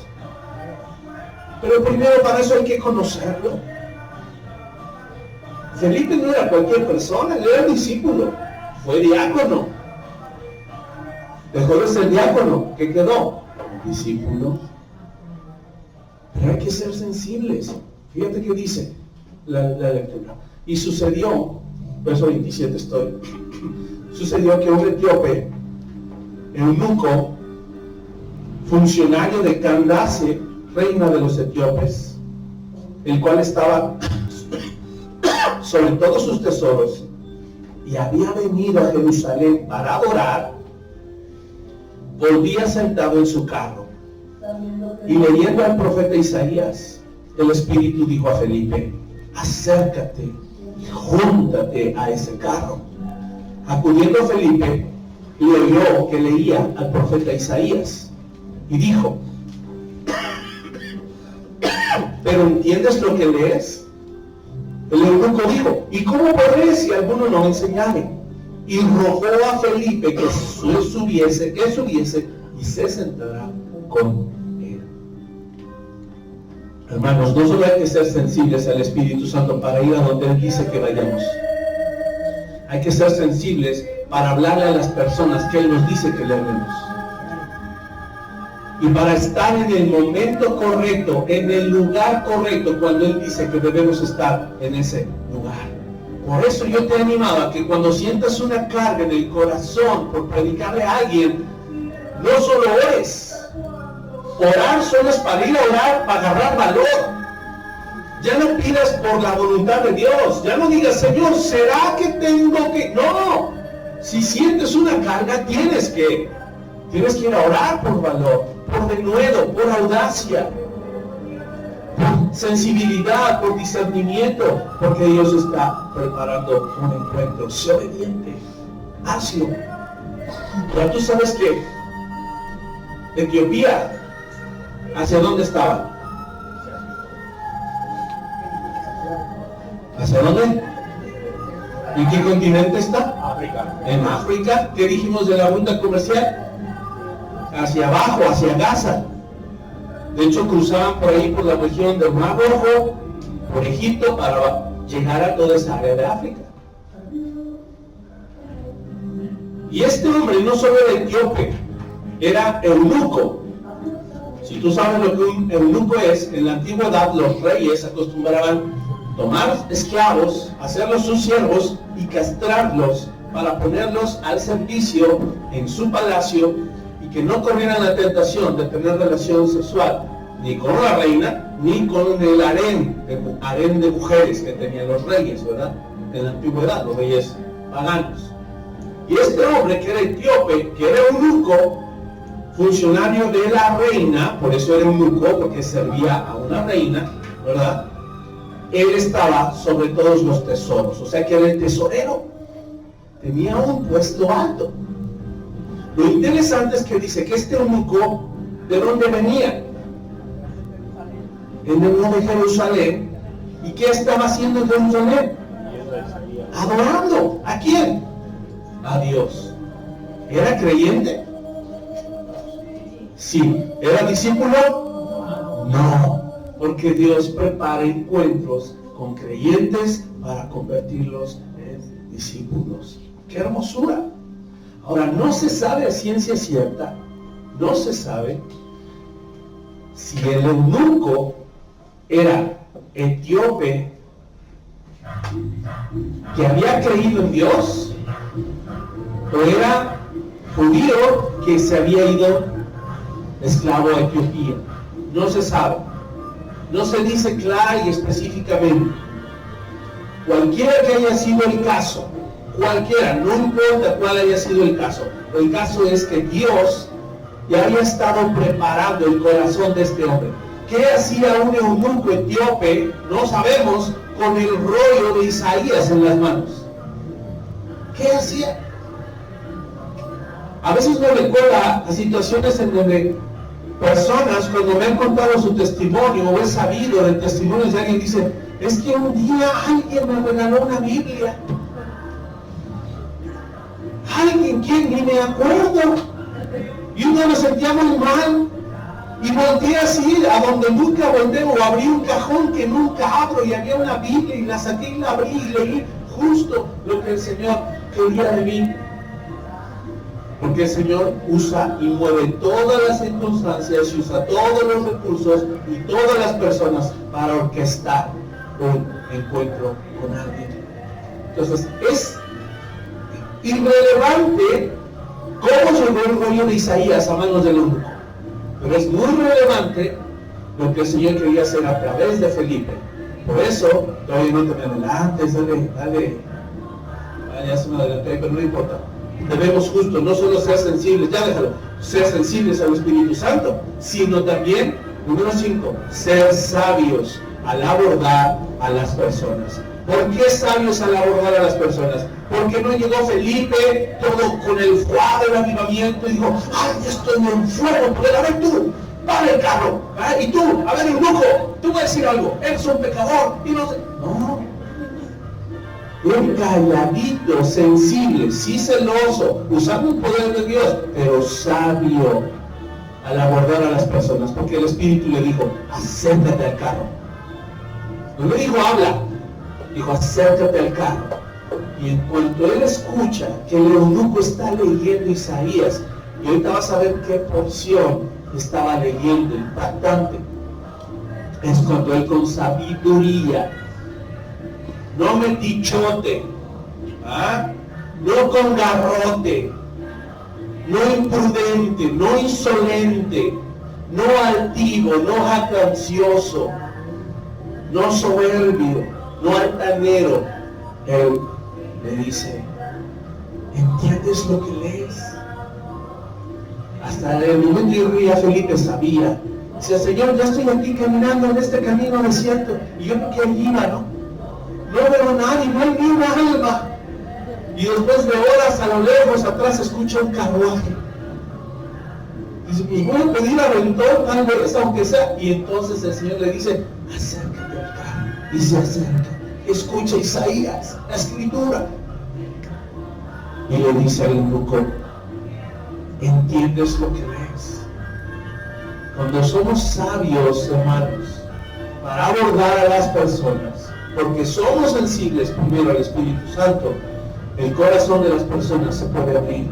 Pero primero para eso hay que conocerlo. Felipe no era cualquier persona, él era discípulo, fue diácono. Dejó de ser diácono, ¿qué quedó? Discípulo. Pero hay que ser sensibles. Fíjate que dice la lectura. Y sucedió, verso 27 estoy, sucedió que un etíope, eunuco, funcionario de Candace, reina de los etíopes, el cual estaba sobre todos sus tesoros, y había venido a Jerusalén para adorar, volvía sentado en su carro, y leyendo al profeta Isaías, el Espíritu dijo a Felipe: acércate y júntate a ese carro. Acudiendo Felipe, le oyó que leía al profeta Isaías, y dijo: ¿pero entiendes lo que lees? El eunuco dijo: ¿y cómo podré si alguno no me enseñare? Y rogó a Felipe que subiese y se sentara con él. Hermanos, no solo hay que ser sensibles al Espíritu Santo para ir a donde Él dice que vayamos. Hay que ser sensibles para hablarle a las personas que Él nos dice que le hablemos. Y para estar en el momento correcto, en el lugar correcto, cuando Él dice que debemos estar en ese lugar. Por eso yo te animaba a que cuando sientas una carga en el corazón por predicarle a alguien, no solo ores. Orar solo es para ir a orar, para agarrar valor. Ya no pidas por la voluntad de Dios. Ya no digas: Señor, ¿será que tengo que...? No. Si sientes una carga, tienes que ir a orar por valor, por denuedo, por audacia, por sensibilidad, por discernimiento, porque Dios está preparando un encuentro. Sé obediente, hazlo. Ya tú sabes que Etiopía, ¿hacia dónde estaba? ¿Hacia dónde? ¿En qué continente está? África. En África. ¿Qué dijimos de la ruta comercial? Hacia abajo, hacia Gaza. De hecho, cruzaban por ahí, por la región del Mar Rojo, por Egipto, para llegar a toda esa área de África. Y este hombre no solo era etíope, era eunuco. Si tú sabes lo que un eunuco es, en la antigüedad los reyes acostumbraban tomar esclavos, hacerlos sus siervos y castrarlos para ponerlos al servicio en su palacio, y que no corrieran la tentación de tener relación sexual ni con la reina ni con el harén de mujeres que tenían los reyes, ¿verdad? En la antigüedad, los reyes paganos. Y este hombre que era etíope, que era eunuco, funcionario de la reina, por eso era eunuco, porque servía a una reina, ¿verdad? Él estaba sobre todos los tesoros, o sea que era el tesorero, tenía un puesto alto. Lo interesante es que dice que este eunuco, ¿de dónde venía? En el de Jerusalén. ¿Y qué estaba haciendo en Jerusalén? Adorando. ¿A quién? A Dios. ¿Era creyente? Sí. ¿Era discípulo? No. Porque Dios prepara encuentros con creyentes para convertirlos en discípulos. ¡Qué hermosura! Ahora, no se sabe a ciencia cierta, no se sabe si el eunuco era etíope que había creído en Dios, o era judío que se había ido esclavo a Etiopía. No se sabe, no se dice clara y específicamente. Cualquiera que haya sido el caso, cualquiera, no importa cuál haya sido el caso es que Dios ya había estado preparando el corazón de este hombre. ¿Qué hacía un eunuco etíope? No sabemos, con el rollo de Isaías en las manos. ¿Qué hacía? A veces me recuerda a situaciones en donde personas, cuando me han contado su testimonio o he sabido de testimonios de alguien, dicen: es que un día alguien me regaló una Biblia. Alguien, ¿quién? Ni me acuerdo. Y un día me sentía muy mal y volteé así a donde nunca volteo, o abrí un cajón que nunca abro y había una Biblia y la saqué y la abrí y leí justo lo que el Señor quería de mí. Porque el Señor usa y mueve todas las circunstancias y usa todos los recursos y todas las personas para orquestar un encuentro con alguien. Entonces, es irrelevante cómo llegó el rollo de Isaías a manos del eunuco, pero es muy relevante lo que el Señor quería hacer a través de Felipe. Por eso, todavía no te me adelantes, dale. Ya se me adelanté, pero no importa. Debemos justo no solo ser sensibles, ya déjalo, ser sensibles al Espíritu Santo, sino también, número 5, ser sabios al abordar a las personas. ¿Por qué sabios al abordar a las personas? Porque no llegó Felipe todo con el fuego del avivamiento y dijo, ay, estoy en fuego, pero a ver tú, para el carro, ¿eh? Y tú, a ver, eunuco, tú vas a decir algo, eres un pecador, y no sé. No. Un calladito, sensible, sí celoso, usando el poder de Dios, pero sabio al abordar a las personas, porque el Espíritu le dijo, acércate al carro. No le dijo, habla, dijo, acércate al carro. Y en cuanto él escucha que el eunuco está leyendo Isaías, y ahorita vas a ver qué porción estaba leyendo, impactante, es cuando él con sabiduría, no metichote, ¿ah? No con garrote, no imprudente, no insolente, no altivo, no jactancioso, no soberbio, no altanero. Él le dice, ¿entiendes lo que lees? Hasta el momento en que ya Felipe sabía. Dice, Señor, ya estoy aquí caminando en este camino desierto. Y yo porque allí iba, ¿no? No veo a nadie, no hay ni una alma. Y después de horas a lo lejos, atrás escucha un carruaje. Dice, pues voy a pedir aventón tal vez, aunque sea. Y entonces el Señor le dice, acércate al carro. Y se acerca. Escucha Isaías, la escritura. Y le dice al eunuco, ¿entiendes lo que lees? Cuando somos sabios, hermanos, para abordar a las personas, porque somos sensibles primero al Espíritu Santo, el corazón de las personas se puede abrir.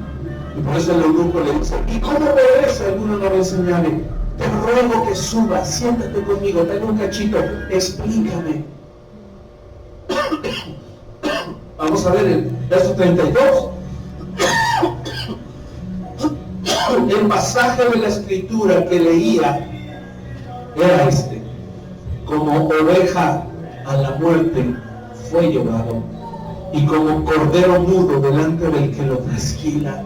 Y por eso el eunuco le dice, ¿y cómo podré si alguno no me enseñare? Te ruego que subas, siéntate conmigo, ten un cachito, explícame. Vamos a ver el verso 32. El pasaje de la escritura que leía era este: como oveja a la muerte fue llevado, y como cordero mudo delante del que lo trasquila,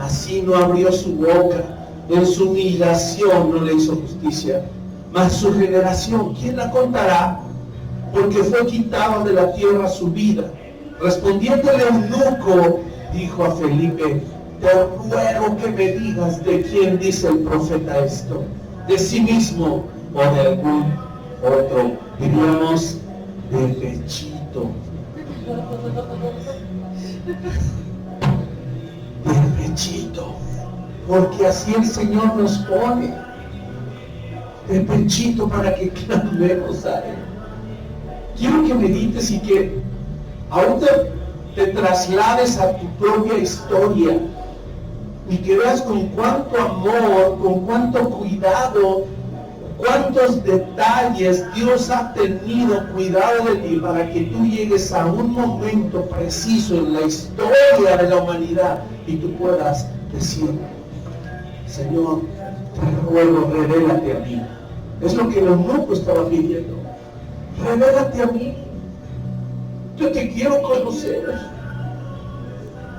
así no abrió su boca, en su humillación no le hizo justicia. Mas su generación, ¿quién la contará? Porque fue quitado de la tierra su vida. Respondiendo el eunuco, dijo a Felipe, te ruego que me digas de quién dice el profeta esto, de sí mismo o de algún otro. Diríamos, de pechito. De pechito. Porque así el Señor nos pone. De pechito para que clamemos a Él. Quiero que medites y que ahorita te traslades a tu propia historia y que veas con cuánto amor, con cuánto cuidado, cuántos detalles Dios ha tenido cuidado de ti para que tú llegues a un momento preciso en la historia de la humanidad y tú puedas decir, Señor, te ruego, revélate a mí. Es lo que el eunuco estaba pidiendo. Revélate a mí. Yo te quiero conocer.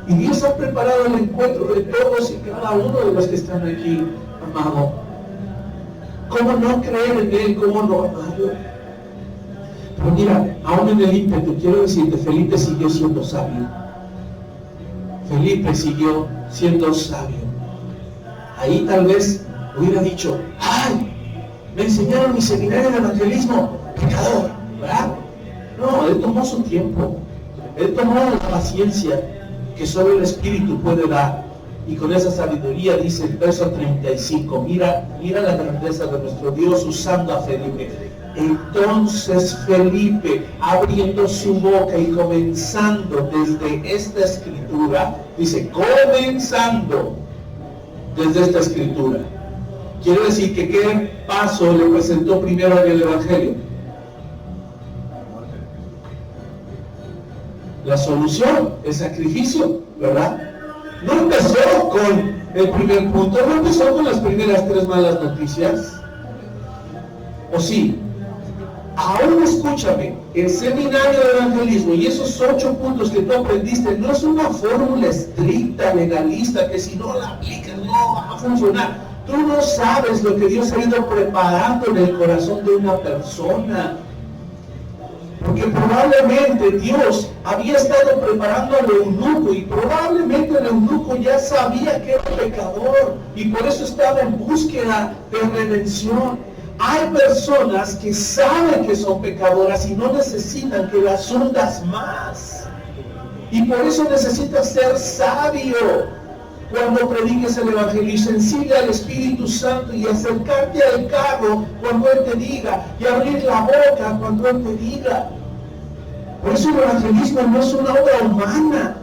Y Dios ha preparado el encuentro de todos y cada uno de los que están aquí, amado. ¿Cómo no creer en Él? ¿Cómo no amarlo? Pero mira, aún en el ímpetu, quiero decirte, Felipe siguió siendo sabio. Felipe siguió siendo sabio. Ahí tal vez hubiera dicho, ¡ay! Me enseñaron mi seminario de evangelismo, pecador, ¿verdad? No, él tomó su tiempo. Él tomó la paciencia que solo el Espíritu puede dar. Y con esa sabiduría dice el verso 35, mira la grandeza de nuestro Dios usando a Felipe. Entonces Felipe, abriendo su boca y comenzando desde esta escritura, dice, comenzando desde esta escritura. Quiere decir que ¿qué paso le presentó primero en el Evangelio? La solución, el sacrificio, ¿verdad? No empezó con el primer punto, no empezó con las primeras 3 malas noticias. ¿O sí? Aún escúchame, el seminario de evangelismo y esos 8 puntos que tú aprendiste no es una fórmula estricta, legalista, que si no la aplicas no va a funcionar. Tú no sabes lo que Dios ha ido preparando en el corazón de una persona. Porque probablemente Dios había estado preparando al eunuco y probablemente el eunuco ya sabía que era pecador y por eso estaba en búsqueda de redención. Hay personas que saben que son pecadoras y no necesitan que las hundas más. Y por eso necesitas ser sabio cuando prediques el Evangelio, sensible al Espíritu Santo y acercarte al carro cuando Él te diga y abrir la boca cuando Él te diga. Por eso el evangelismo no es una obra humana,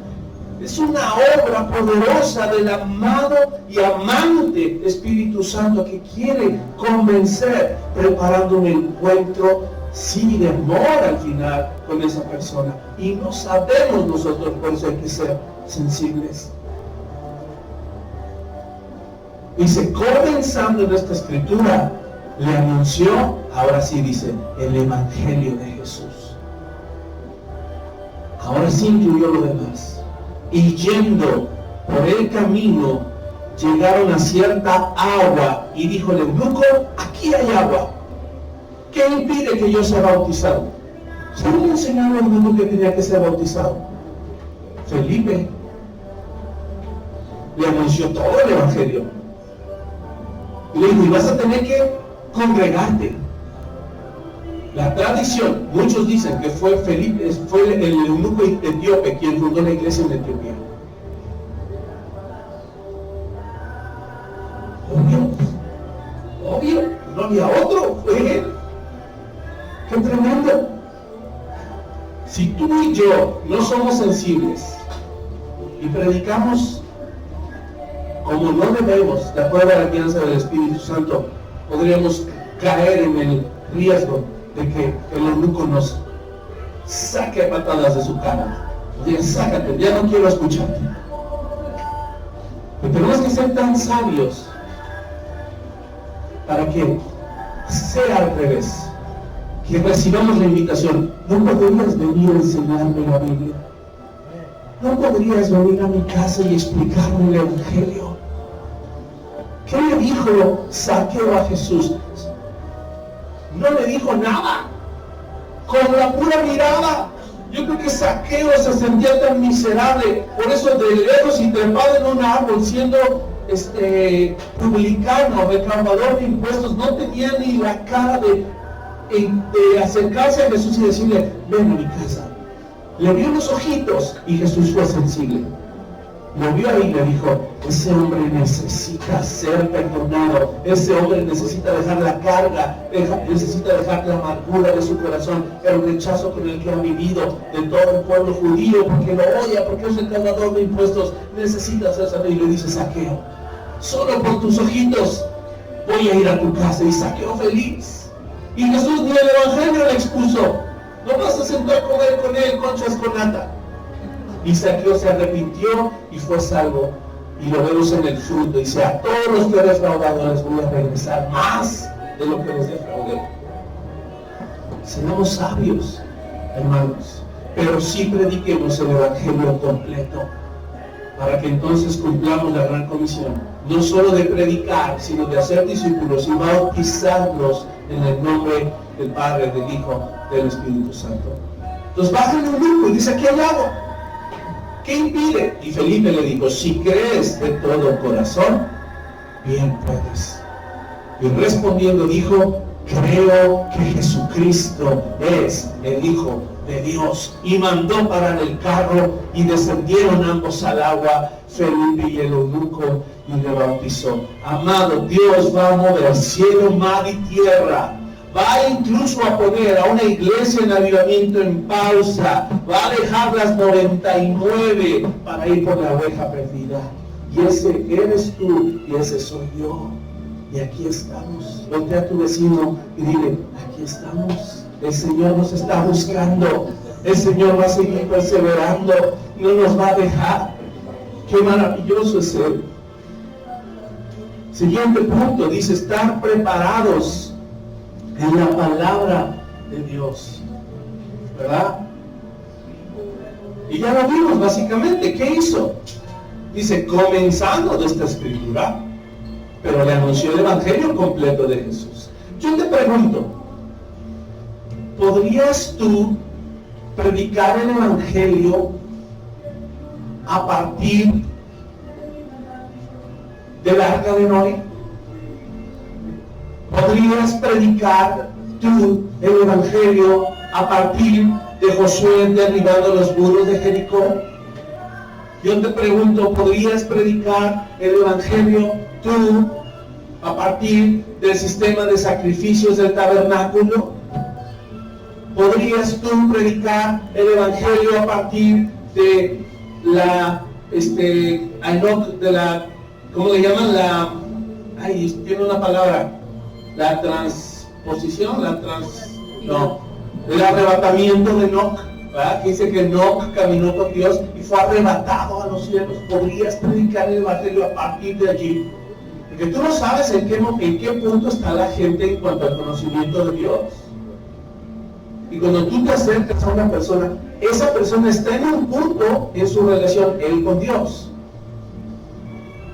es una obra poderosa del amado y amante Espíritu Santo que quiere convencer, preparando un encuentro sin temor al final con esa persona. Y no sabemos nosotros, por eso hay que ser sensibles. Dice, comenzando en esta escritura, le anunció, ahora sí dice, el Evangelio de Jesús. Ahora sí incluyó lo demás. Y yendo por el camino, llegaron a cierta agua y dijo el eunuco, aquí hay agua. ¿Qué impide que yo sea bautizado? ¿Quién le enseñó al eunuco que tenía que ser bautizado? Felipe. Le anunció todo el Evangelio. Y le dijo, y vas a tener que congregarte. La tradición, muchos dicen que fue Felipe, fue el eunuco etíope quien fundó la iglesia en Etiopía. Obvio, no había otro, fue él. ¡Qué tremendo! Si tú y yo no somos sensibles y predicamos como no debemos, de acuerdo a la guianza del Espíritu Santo, podríamos caer en el riesgo de que el eunuco nos saque patadas de su cara. Diga, sácate, ya no quiero escucharte. Pero tenemos que ser tan sabios para que sea al revés, que recibamos la invitación. No podrías venir a enseñarme la Biblia, no podrías venir a mi casa y explicarme el Evangelio. ¿Qué le dijo Zaqueo a Jesús? No le dijo nada. Con la pura mirada, yo creo que Zaqueo se sentía tan miserable, por eso de lejos y trepado en un árbol, siendo publicano, recaudador de impuestos, no tenía ni la cara de acercarse a Jesús y decirle, ven a mi casa. Le vio los ojitos y Jesús fue sensible. Lo vio ahí y le dijo, ese hombre necesita ser perdonado, ese hombre necesita dejar la carga, necesita dejar la amargura de su corazón, el rechazo con el que ha vivido de todo el pueblo judío, porque lo odia, porque es recaudador de impuestos, necesita ser sanado. Y le dice, Zaqueo, solo por tus ojitos voy a ir a tu casa. Y Zaqueo feliz. Y Jesús ni el Evangelio le expuso, no vas a sentar a comer con él conchas con nata. Y Zaqueo se arrepintió y fue salvo. Y lo vemos en el fruto. Dice, a todos los que he defraudado les voy a regresar más de lo que les defraudé. Seamos sabios, hermanos, pero sí prediquemos el Evangelio completo, para que entonces cumplamos la gran comisión, no solo de predicar, sino de hacer discípulos y bautizarlos en el nombre del Padre, del Hijo, del Espíritu Santo. Entonces baja el eunuco y dice, aquí hay agua. ¿Qué impide? Y Felipe le dijo, si crees de todo corazón, bien puedes. Y respondiendo dijo, creo que Jesucristo es el Hijo de Dios. Y mandó parar el carro y descendieron ambos al agua, Felipe y el eunuco, y le bautizó. Amado, Dios va a mover cielo, mar y tierra Va incluso a poner a una iglesia en avivamiento en pausa. Va a dejar las 99 para ir por la oveja perdida. Y ese eres tú y ese soy yo. Y aquí estamos. Voltea a tu vecino y dile, aquí estamos. El Señor nos está buscando. El Señor va a seguir perseverando. No nos va a dejar. Qué maravilloso es Él. Siguiente punto, dice estar preparados en la palabra de Dios. ¿Verdad? Y ya lo vimos básicamente. ¿Qué hizo? Dice, comenzando de esta escritura, pero le anunció el evangelio completo de Jesús. Yo te pregunto, ¿podrías tú predicar el evangelio a partir del arca de Noé? ¿Podrías predicar tú el evangelio a partir de Josué derribando los muros de Jericó? Yo te pregunto, ¿podrías predicar el evangelio tú a partir del sistema de sacrificios del tabernáculo? ¿Podrías tú predicar el evangelio a partir de la ¿cómo le llaman? Tiene una palabra, la transposición, el arrebatamiento de Enoc, ¿verdad? Que dice que Enoc caminó con Dios y fue arrebatado a los cielos. ¿Podrías predicar el evangelio a partir de allí? Porque tú no sabes en qué punto está la gente en cuanto al conocimiento de Dios. Y cuando tú te acercas a una persona, esa persona está en un punto en su relación, él con Dios.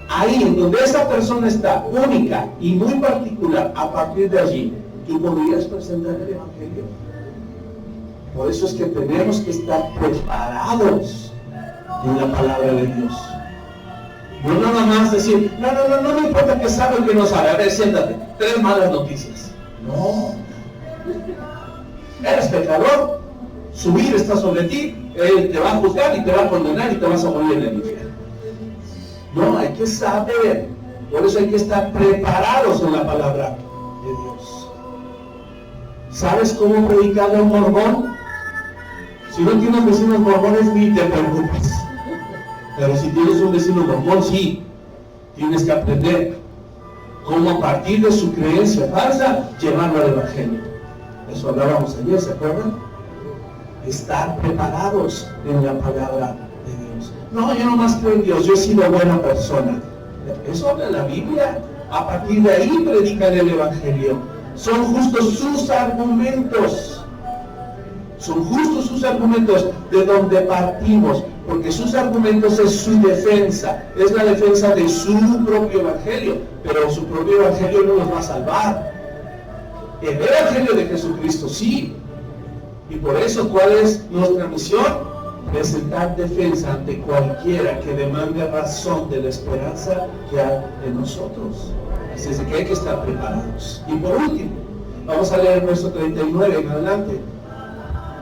Ahí, en donde esa persona está, única y muy particular, a partir de allí, tú podrías presentar el evangelio. Por eso es que tenemos que estar preparados en la palabra de Dios. No nada más decir, no me importa que sabe o que no sabe. A ver, siéntate, 3 malas noticias. No. Eres pecador, su ira está sobre ti, Él te va a juzgar y te va a condenar y te vas a morir en el infierno. No, hay que saber. Por eso hay que estar preparados en la palabra de Dios. ¿Sabes cómo predicarle a un mormón? Si no tienes vecinos mormones, ni te preocupes. Pero si tienes un vecino mormón, sí, tienes que aprender cómo a partir de su creencia falsa llevarlo al evangelio. Eso hablábamos ayer, ¿se acuerdan? Estar preparados en la palabra de Dios. No, yo no más creo en Dios, yo he sido buena persona. Eso habla la Biblia. A partir de ahí predican el evangelio. Son justos sus argumentos. Son justos sus argumentos de donde partimos, porque sus argumentos es su defensa, es la defensa de su propio evangelio, pero su propio evangelio no nos va a salvar. El evangelio de Jesucristo sí. Y por eso, ¿cuál es nuestra misión? Presentar defensa ante cualquiera que demande razón de la esperanza que hay en nosotros. Así es que hay que estar preparados. Y por último, vamos a leer el verso 39 en adelante.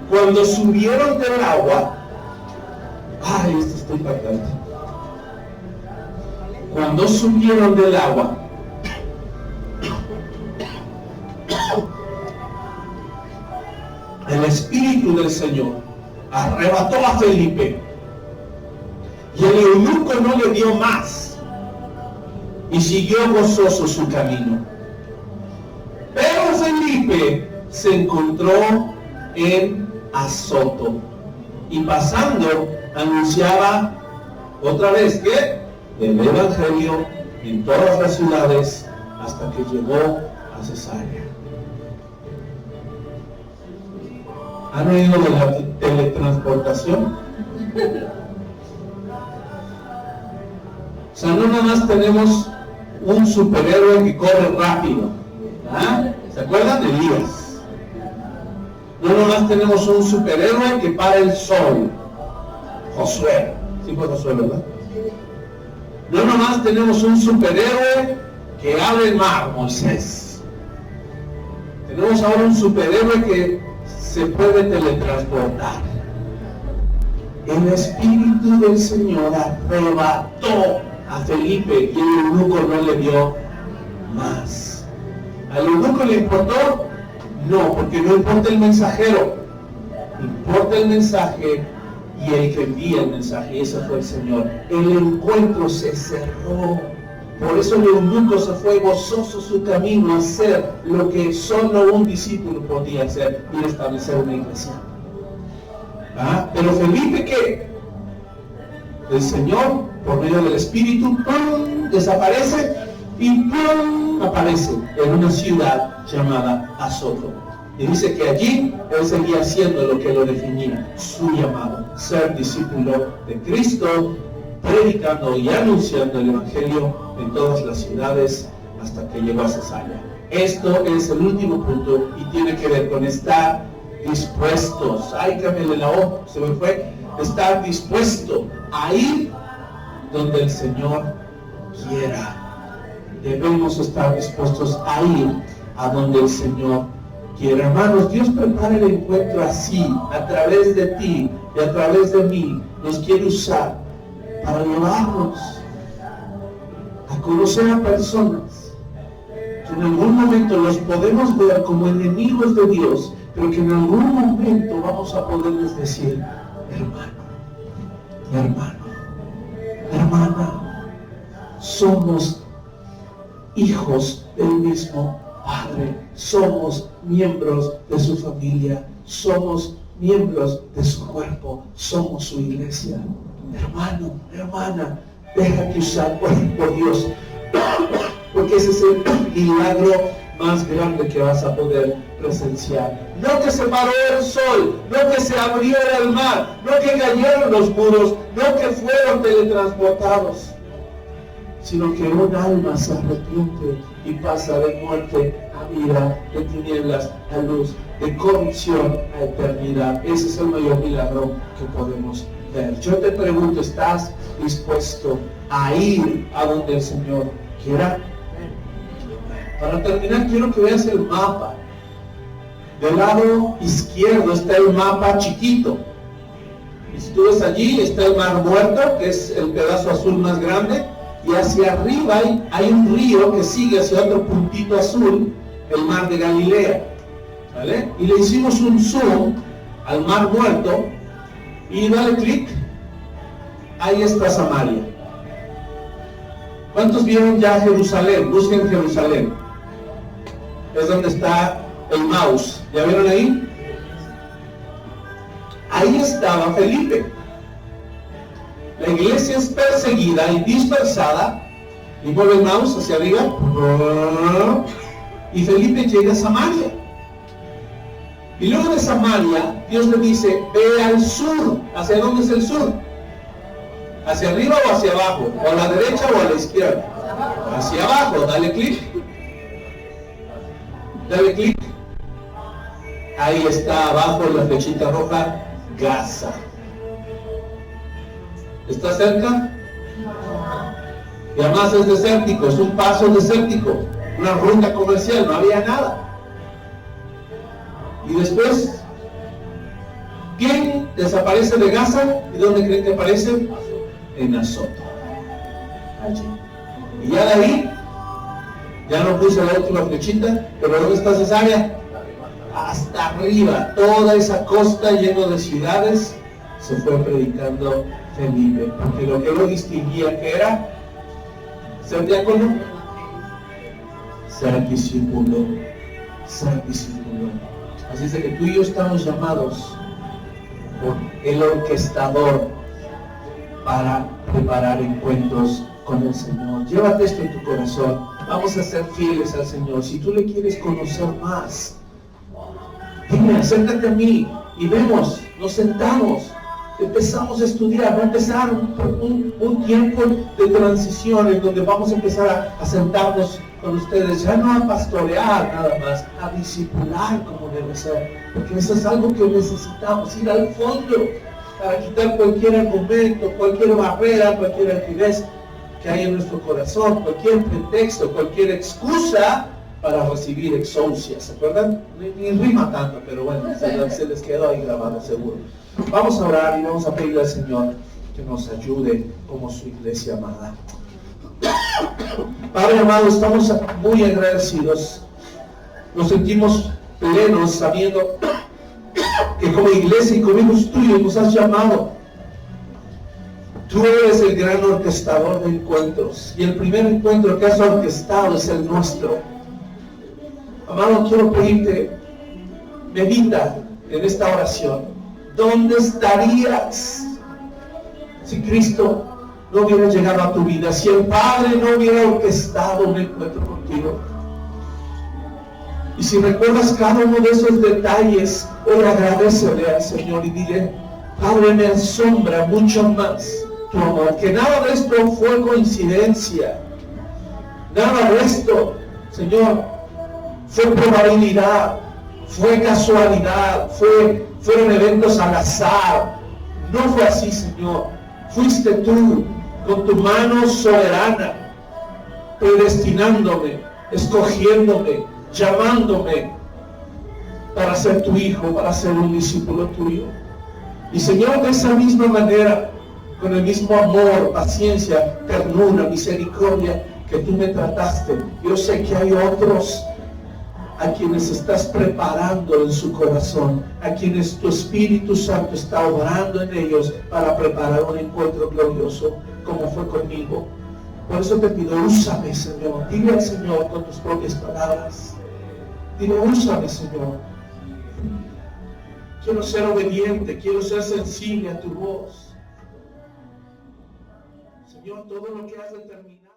Cuando subieron del agua, esto está impactante. Cuando subieron del agua, el Espíritu del Señor arrebató a Felipe y el eunuco no le dio más y siguió gozoso su camino. Pero Felipe se encontró en Azoto y pasando anunciaba otra vez que el evangelio en todas las ciudades hasta que llegó a Cesarea. ¿Han oído de la teletransportación? O sea, no nada más tenemos un superhéroe que corre rápido. ¿Se acuerdan de Elías? No nada más tenemos un superhéroe que para el sol. Josué. Sí fue Josué, ¿verdad? No nada más tenemos un superhéroe que abre el mar, Moisés. Tenemos ahora un superhéroe que se puede teletransportar. El Espíritu del Señor arrebató a Felipe y el eunuco no le dio más. Al eunuco le importó No, porque no importa el mensajero, importa el mensaje y el que envía el mensaje, y ese fue el Señor. El encuentro se cerró. Por eso el eunuco se fue gozoso su camino a hacer lo que solo un discípulo podía hacer, y establecer una iglesia. Pero Felipe, ¿qué? El Señor, por medio del Espíritu, ¡pum!, desaparece y ¡pum!, aparece en una ciudad llamada Azoto. Y dice que allí él seguía haciendo lo que lo definía, su llamado, ser discípulo de Cristo, predicando y anunciando el Evangelio en todas las ciudades hasta que llegó a Cesarea. Esto es el último punto y tiene que ver con estar dispuestos. Ay, cámbiale la O, se me fue. Estar dispuesto a ir donde el Señor quiera. Debemos estar dispuestos a ir a donde el Señor quiera. Hermanos, Dios prepara el encuentro así, a través de ti y a través de mí. Nos quiere usar para llevarnos a conocer a personas que en algún momento los podemos ver como enemigos de Dios, pero que en algún momento vamos a poderles decir: hermano, hermana, somos hijos del mismo Padre, somos miembros de su familia, somos miembros de su cuerpo, somos su iglesia. Hermano, hermana, déjate usar por Dios, porque ese es el milagro más grande que vas a poder presenciar. No que se paró el sol, no que se abriera el mar, no que cayeron los muros, no que fueron teletransportados, sino que un alma se arrepiente y pasa de muerte a vida, de tinieblas a luz, de corrupción a eternidad. Ese es el mayor milagro que podemos ver. Yo te pregunto, ¿estás dispuesto a ir a donde el Señor quiera? Para terminar, quiero que veas el mapa. Del lado izquierdo está el mapa chiquito. Y si tú ves allí, está el Mar Muerto, que es el pedazo azul más grande. Y hacia arriba hay un río que sigue hacia otro puntito azul, el Mar de Galilea. ¿Vale? Y le hicimos un zoom al Mar Muerto. Y dale clic. Ahí está Samaria. ¿Cuántos vieron ya Jerusalén? Busquen Jerusalén. Es donde está el mouse. ¿Ya vieron ahí? Ahí estaba Felipe. La iglesia es perseguida y dispersada. Y mueve el mouse hacia arriba. Y Felipe llega a Samaria. Y luego de Samaria, Dios le dice: ve al sur. ¿Hacia dónde es el sur? ¿Hacia arriba o hacia abajo? ¿O a la derecha o a la izquierda? Hacia abajo. Dale clic. Dale clic. Ahí está abajo la flechita roja, Gaza. ¿Está cerca? Y además es desértico, es un paso desértico, una ruta comercial, no había nada. Y después, ¿quién desaparece de Gaza? ¿Y dónde creen que aparece? En Azoto. Allí. Y ya de ahí, ya no puse la última flechita, pero ¿dónde está Cesarea? Hasta arriba, toda esa costa llena de ciudades, se fue predicando Felipe, porque lo que lo distinguía, que era ser diácono, ser discípulo, ser discípulo. Así es de que tú y yo estamos llamados por el orquestador para preparar encuentros con el Señor. Llévate esto en tu corazón. Vamos a ser fieles al Señor. Si tú le quieres conocer más, dime, acércate a mí y vemos, nos sentamos, empezamos a estudiar. Va a empezar un tiempo de transición en donde vamos a empezar a sentarnos con ustedes, ya no a pastorear nada más, a discipular como debe ser, porque eso es algo que necesitamos, ir al fondo para quitar cualquier argumento, cualquier barrera, cualquier altivez que hay en nuestro corazón, cualquier pretexto, cualquier excusa para recibir exousia. ¿Se acuerdan? Ni rima tanto, pero bueno, se les quedó ahí grabado seguro. Vamos a orar y vamos a pedirle al Señor que nos ayude como su iglesia amada. Padre amado, estamos muy agradecidos. Nos sentimos plenos, sabiendo que como iglesia y como hijos tuyos nos has llamado. Tú eres el gran orquestador de encuentros, y el primer encuentro que has orquestado es el nuestro. Amado, quiero pedirte, medita en esta oración. ¿Dónde estarías si Cristo no hubiera llegado a tu vida? Si el Padre no hubiera orquestado un encuentro contigo. Y si recuerdas cada uno de esos detalles, hoy agradécele al Señor y dile: Padre, me asombra mucho más tu amor, que nada de esto fue coincidencia, nada de esto, Señor, fue probabilidad, fue casualidad, fueron eventos al azar. No fue así, Señor. Fuiste tú, con tu mano soberana, predestinándome, escogiéndome, llamándome para ser tu hijo, para ser un discípulo tuyo. Y Señor, de esa misma manera, con el mismo amor, paciencia, ternura, misericordia que tú me trataste, yo sé que hay otros a quienes estás preparando en su corazón, a quienes tu Espíritu Santo está obrando en ellos para preparar un encuentro glorioso, como fue conmigo. Por eso te pido, úsame, Señor. Dile al Señor con tus propias palabras. Dile: úsame, Señor. Quiero ser obediente, quiero ser sensible a tu voz. Señor, todo lo que has determinado.